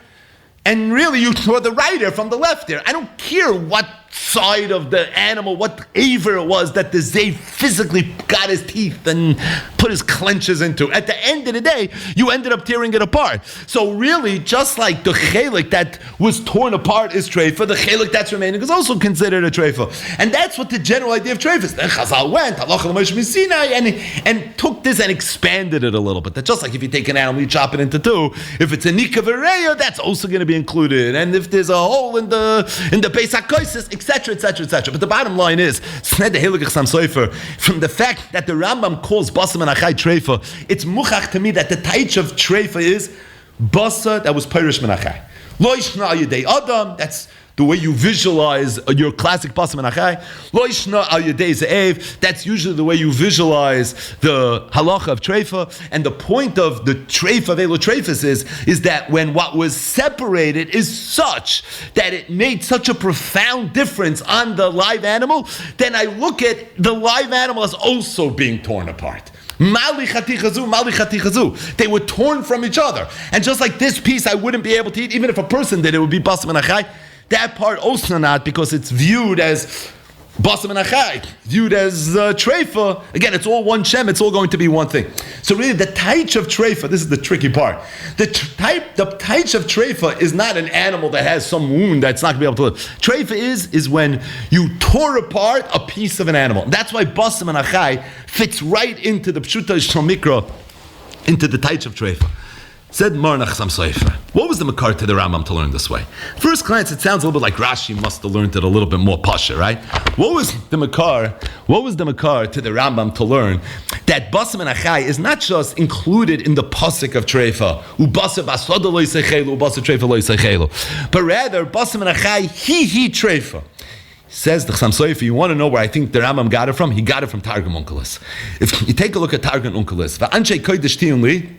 and really you tore the right ear from the left ear. I don't care what side of the animal, what aver it was that the Zev physically got his teeth and put his clenches into. At the end of the day, you ended up tearing it apart. So really, just like the chelik that was torn apart is treifa, the chelik that's remaining is also considered a treifa. And that's what the general idea of treifa is. Then Chazal went, and took this and expanded it a little bit. That just like if you take an animal, you chop it into two, if it's a nikavereya, that's also going to be included. And if there's a hole in the Beis HaKosis, etc., etc., etc. But the bottom line is, from the fact that the Rambam calls basar and achai treifa, it's muchach to me that the taich of treifa is basar that was pirish min achai. Lo yishna al yedei adam, that's the way you visualize your classic basar and achai. Lo yishna al yedei ze'ev, that's usually the way you visualize the halacha of treifa. And the point of the treifa, velo treifas is that when what was separated is such that it made such a profound difference on the live animal, then I look at the live animal as also being torn apart. Mali chati chazu. They were torn from each other. And just like this piece I wouldn't be able to eat, even if a person did, it would be basar min achai. That part also not, because it's viewed as basar min achai, viewed as treifa. Again, it's all one shem, it's all going to be one thing. So really, the taich of treifa, this is the tricky part. The taich of treifa is not an animal that has some wound that's not going to be able to live. Treifa is when you tore apart a piece of an animal. That's why basar min achai fits right into the pshuta shel mikra, into the taich of treifa. Said Mar Nachsam Sofer. What was the makar to the Rambam to learn this way? First glance, it sounds a little bit like Rashi must have learned it a little bit more pasha, right? What was the makar to the Rambam to learn that basar min achai is not just included in the pasuk of treifa, ubasar basada lo yisechelu, ubasar treifa lo yisechelu, but rather basar min achai he treifa. Says the Chassam Sofer, you want to know where I think the Rambam got it from? He got it from Targum Onkelos. If you take a look at Targum Onkelos, va'anshe kodesh tiyun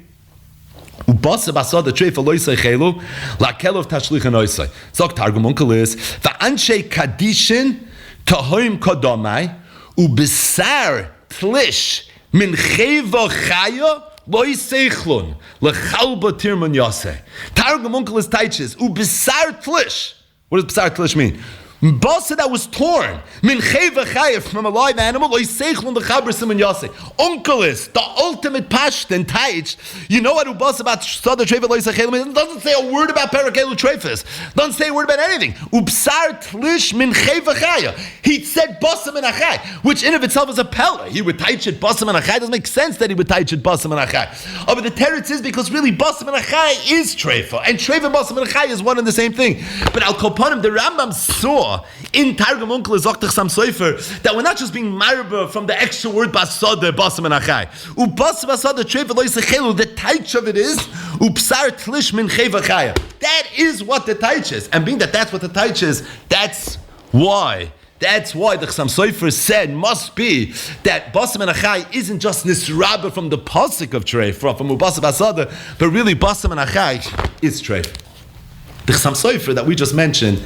ubasa basada treifa lo yisaychelu lakelov tashlichan oisay. Zok Targum Onkelos, va'anshe kadishin tahoim kodamai ubesar tlish min cheva chaya loy seichlun lechalba tirman yase. Targum Onkelos teaches ubisar tlish. What does bisar tlish mean? Basa that was torn, min chayv from a live animal, loy seichlun lechaber siman yase. Onkelos, the ultimate pashtan taich. You know what ubasa about sada trefa loy seichlun means? It doesn't say a word about parakelu trefas. Doesn't say a word about anything. Ubsar tlish min chayv. He said basa min achai, which in of itself is a pella. He would taich it basa min achai. It doesn't make sense that he would taich it basa min achai. Oh, but the teretz is because really basa min achai is trefa, and trefa and basa min achai is one and the same thing. But al kopanim, the Rambam saw in Targum Onkelos Zochtach Sam Sofer that we're not just being marba from the extra word basada basa min achai. Ubasa basada trefa lo yisachelu. The taich of it is upsar tlish min chayv achaya. That is what the taich is, and being that that's what the taich is, that's why the Chassam Sofer said must be that basa min achai isn't just nisraba from the pasuk of trefa from ubasa basada, but really basa min achai is trefa. The Chassam Sofer that we just mentioned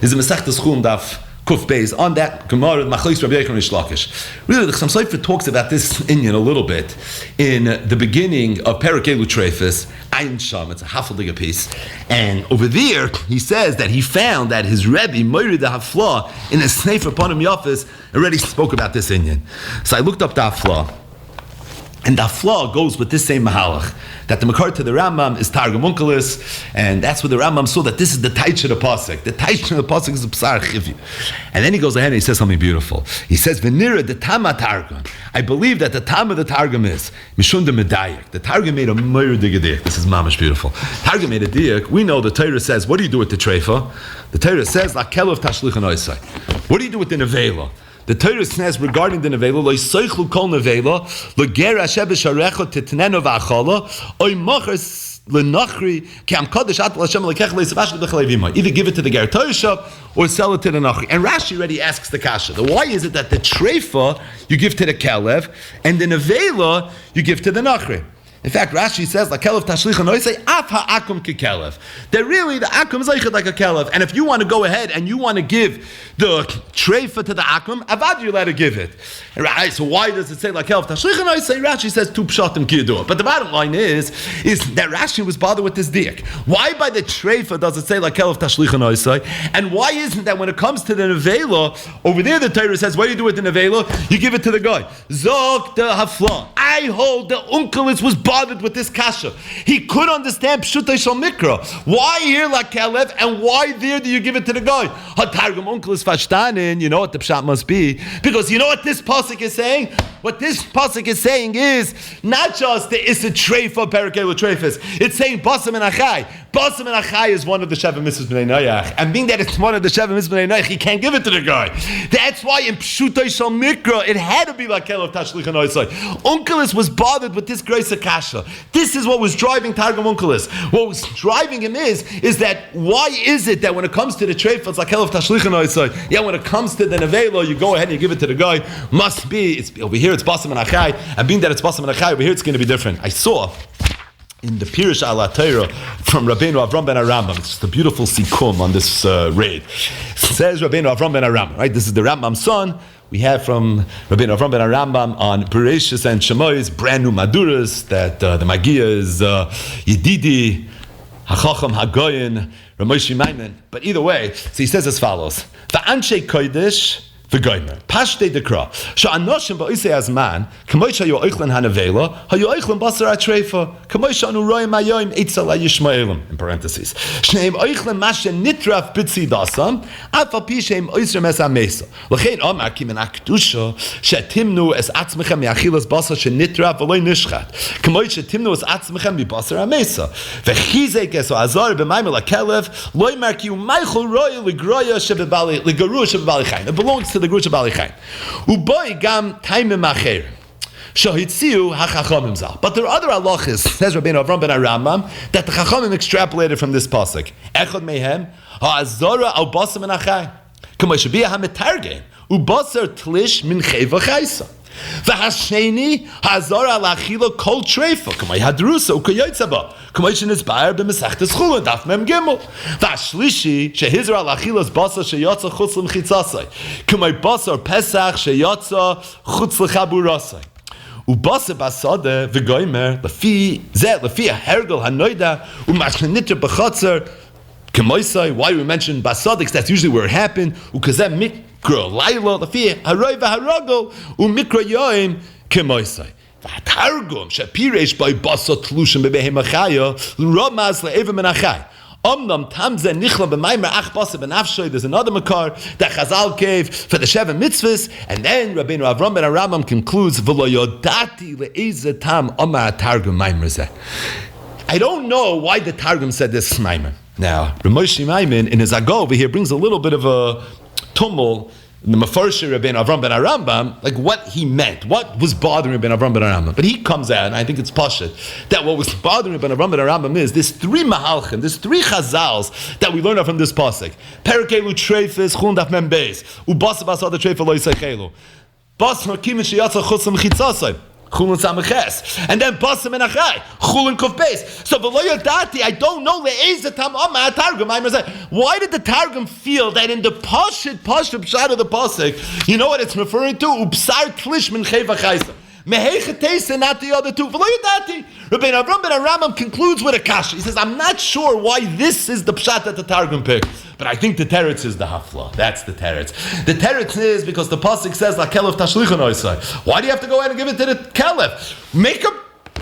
is a Masechtas Chulin daf Kuf Beis on that Gemara Machlokes Rabbi Yochanan Reish Lakish. Really, the Chassam Sofer talks about this inyan a little bit in the beginning of Parakelu Trefus Ayin Sham. It's a half-a-liga piece, and over there he says that he found that his Rebbe Moirid the Hafla in his Snefer Panim Yafis already spoke about this inyan. So I looked up the Hafla. And the Hafla goes with this same mahalach, that the makar to the Rambam is Targum Onkelos, and that's where the Rambam saw that this is the taich of the pasuk. The taich of the pasuk is the psar chivyu. And then he goes ahead and he says something beautiful. He says, "V'nira the tama Targum." I believe that the tam of the Targum is mishun de medayak. The Targum made a moir digadik. This is mamish beautiful. Targum made a diak. We know the Torah says, what do you do with the treifa? The Torah says, "La kelav tashlichan oisai." What do you do with the nevela? The Torah says regarding the nevela, lo yisoichlu kol nevela, lo ger asher b'sharecha titnenu v'achala, oy machas lenachri ki am kodesh at l'Hashem lekech le'isavash l'bechalevima. Either give it to the ger toisha or sell it to the nachri. And Rashi already asks the kasha. The why is it that the treifa you give to the kelev and the nevela you give to the nachri? In fact, Rashi says, "La kelev tashlicha noisei af ha'akum kekelev." That really the akum is like a kelev, and if you want to go ahead and you want to give the treifa to the akum, avad you're allowed to give it. Right? So why does it say "La kelev tashlicha noisei"? Rashi says two pshatim kiyadu. But the bottom line is that Rashi was bothered with this diak. Why by the treifa does it say "La kelev tashlicha noisei"? And why isn't that when it comes to the nevela over there the Torah says, "What do you do with the nevela? You give it to the guy." Zok the hafla. I hold the Onkelos was bothered with this kasha. He could understand Pshutei Shal Mikra. Why here La Kelev and why there do you give it to the guy? HaTargum Onkelos Fashtanin, you know what the pshat must be. Because you know what this pasuk is saying? What this pasuk is saying is not just the Issa Treifa Parakelu Treifas. It's saying Basam and Achai. Basam and Achai is one of the Sheva Mitzvahs B'nai Noach. And being that it's one of the Sheva Mitzvahs B'nai Noach, he can't give it to the guy. That's why in Pshutei Shal Mikra, it had to be La Kelev Tashlichan Oisai. Onkelos was bothered with this grace of kasha. This is what was driving Targum Onkelos. What was driving him is that why is it that when it comes to the treifa, it's like Kelev Tashlichan Oisai. Yeah, when it comes to the nevela, you go ahead and you give it to the guy. Must be, it's over here it's Basam and Achai, and being that it's Basam and Achai, over here it's going to be different. I saw in the Pirush Ala Torah from Rabbeinu Avram ben Arambam. It's just a beautiful sikum on this raid. It says Rabbeinu Avram ben Arambam, right? This is the Rambam's son. We have from Rabbeinu Avram ben Arambam on Bereshis and Shemois, brand new Maduras, that the Magia is Yedidi, HaChacham, HaGoyin, Ramoshi Maiman. But either way, so he says as follows: V'anshe kodesh v'goymer pashte dekra sha'anoshim ba'isei azman k'moy shayu oichlen hanavela hayu oichlen basar atreifa k'moy sha'anu roim ayoim eitzal yishmaelim in parentheses shneim oichlen mashe nitraf bitzi dasam afa pi sheim oisrem es amesa l'chein omar ki men akdusha shetimnu es atzmechem me'achilas basar shenitraf v'loy nishchat k'moy shetimnu es atzmechem mi'basar amesa v'chizek es azar b'maimel akelev loy marki u'maychol roy l'groya shebebali l'garu shebebali chayin. It belongs to the Grush Bali Chaim. Uboy gam taimim acher. Shahitziu hachachamim zal. But there are other halachas, says Rabbeinu Avram ben Arambam, that the chachamim extrapolated from this pasuk. Echad mehem ha'azora al basar min achai. K'mo shebiyah ha'metargem ubasar tlish min cheva chaysa. V'hasheni ha'azora al achila kol treifa. K'mo hadrusa u'koyotzaba. K'mo shenizbar b'mesachtes Chulin daf mem gimel. V'hashlishi shehizra al achilas basar sheyotza chutz l'mchitzasai. K'mo basar pesach sheyotza chutz l'chaburasai. Ubasa basada v'goimer lefi zeh lefi hergel hanoida umashlenitra b'chotzer kemoisai. Why we mention basadik? That's usually where it happened. Ukazem mikra laila lefi haroy v'haragel umikra yoim kemoisai. V'hatargum shapiresh by basat tlushim bebehema chaya l'ramaz le'eva menachai. Omnam tamze nichla b'maimer ach basa b'nafshoy. There's another makar that Chazal gave for the Sheva mitzvahs, and then Rabbeinu Avram ben Arambam concludes v'lo yodati le'eze tam omar targum maimer zeh. I don't know why the Targum said this maimer. Now, Ramoshi Maimin in his Agol over here brings a little bit of a tumult in the Mefarshei Rabbeinu Avram ben Arambam, like what he meant, what was bothering Rabbeinu Avram ben Arambam. But he comes out, and I think it's pashut, that what was bothering Rabbeinu Avram ben Arambam is there's three mahalchim, there's three chazals that we learn from this pasuk. Perikelu treifes chulin daf mem beis ubasa basad treifa lo yisaychelu bas hakim sheyatza chutzam chitzasay. Chulin Samaches, and then Basim and Achai, Chulin Kuf Beis. So Veloyodati, I don't know le'ezatam Amma Targum. Why did the Targum feel that in the Pashut Pshat of the pasuk, you know what it's referring to? Upsar Tlish Min Cheva Chaisa. Mehechetese, not the other two. Veloyodati. Rabbeinu Avram ben Arambam concludes with a kasha. He says, I'm not sure why this is the Pshat that the Targum picked, but I think the teretz is the hafla. That's the teretz. The teretz is because the pasuk says la kelef tashlichon oisai. Why do you have to go ahead and give it to the kelef? Make a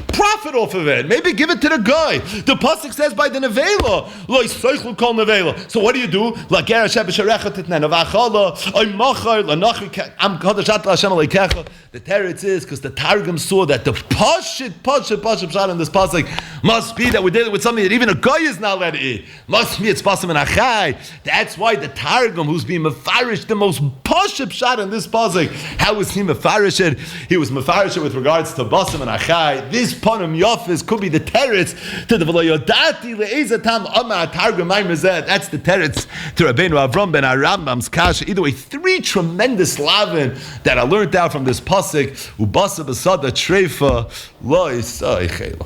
profit off of it. Maybe give it to the guy. The pasuk says by the nevela lo yisaychlu kol nevela. So what do you do? La gera shebesharecha titnen avachala oy machar lanachi am kadashat Hashem aleikecha. The teretz is because the Targum saw that the pashut shot in this pasuk must be that we're dealing with something that even a guy is not allowed to eat. Must be it's basim and achai. That's why the Targum, who's being mefarish, the most pashut shot in this pasuk, how was he mefarish it? He was mefarish it with regards to basim and achai. This panim yafis could be the teretz to the v'loyodati le'ezatam amar Targum ma'imezeh. That's the teretz to Rabbeinu Avram ben Arambam's kasha. Either way, three tremendous lavin that I learned out from this pasuk. Ubasa b'sada treifa lo yisai chela.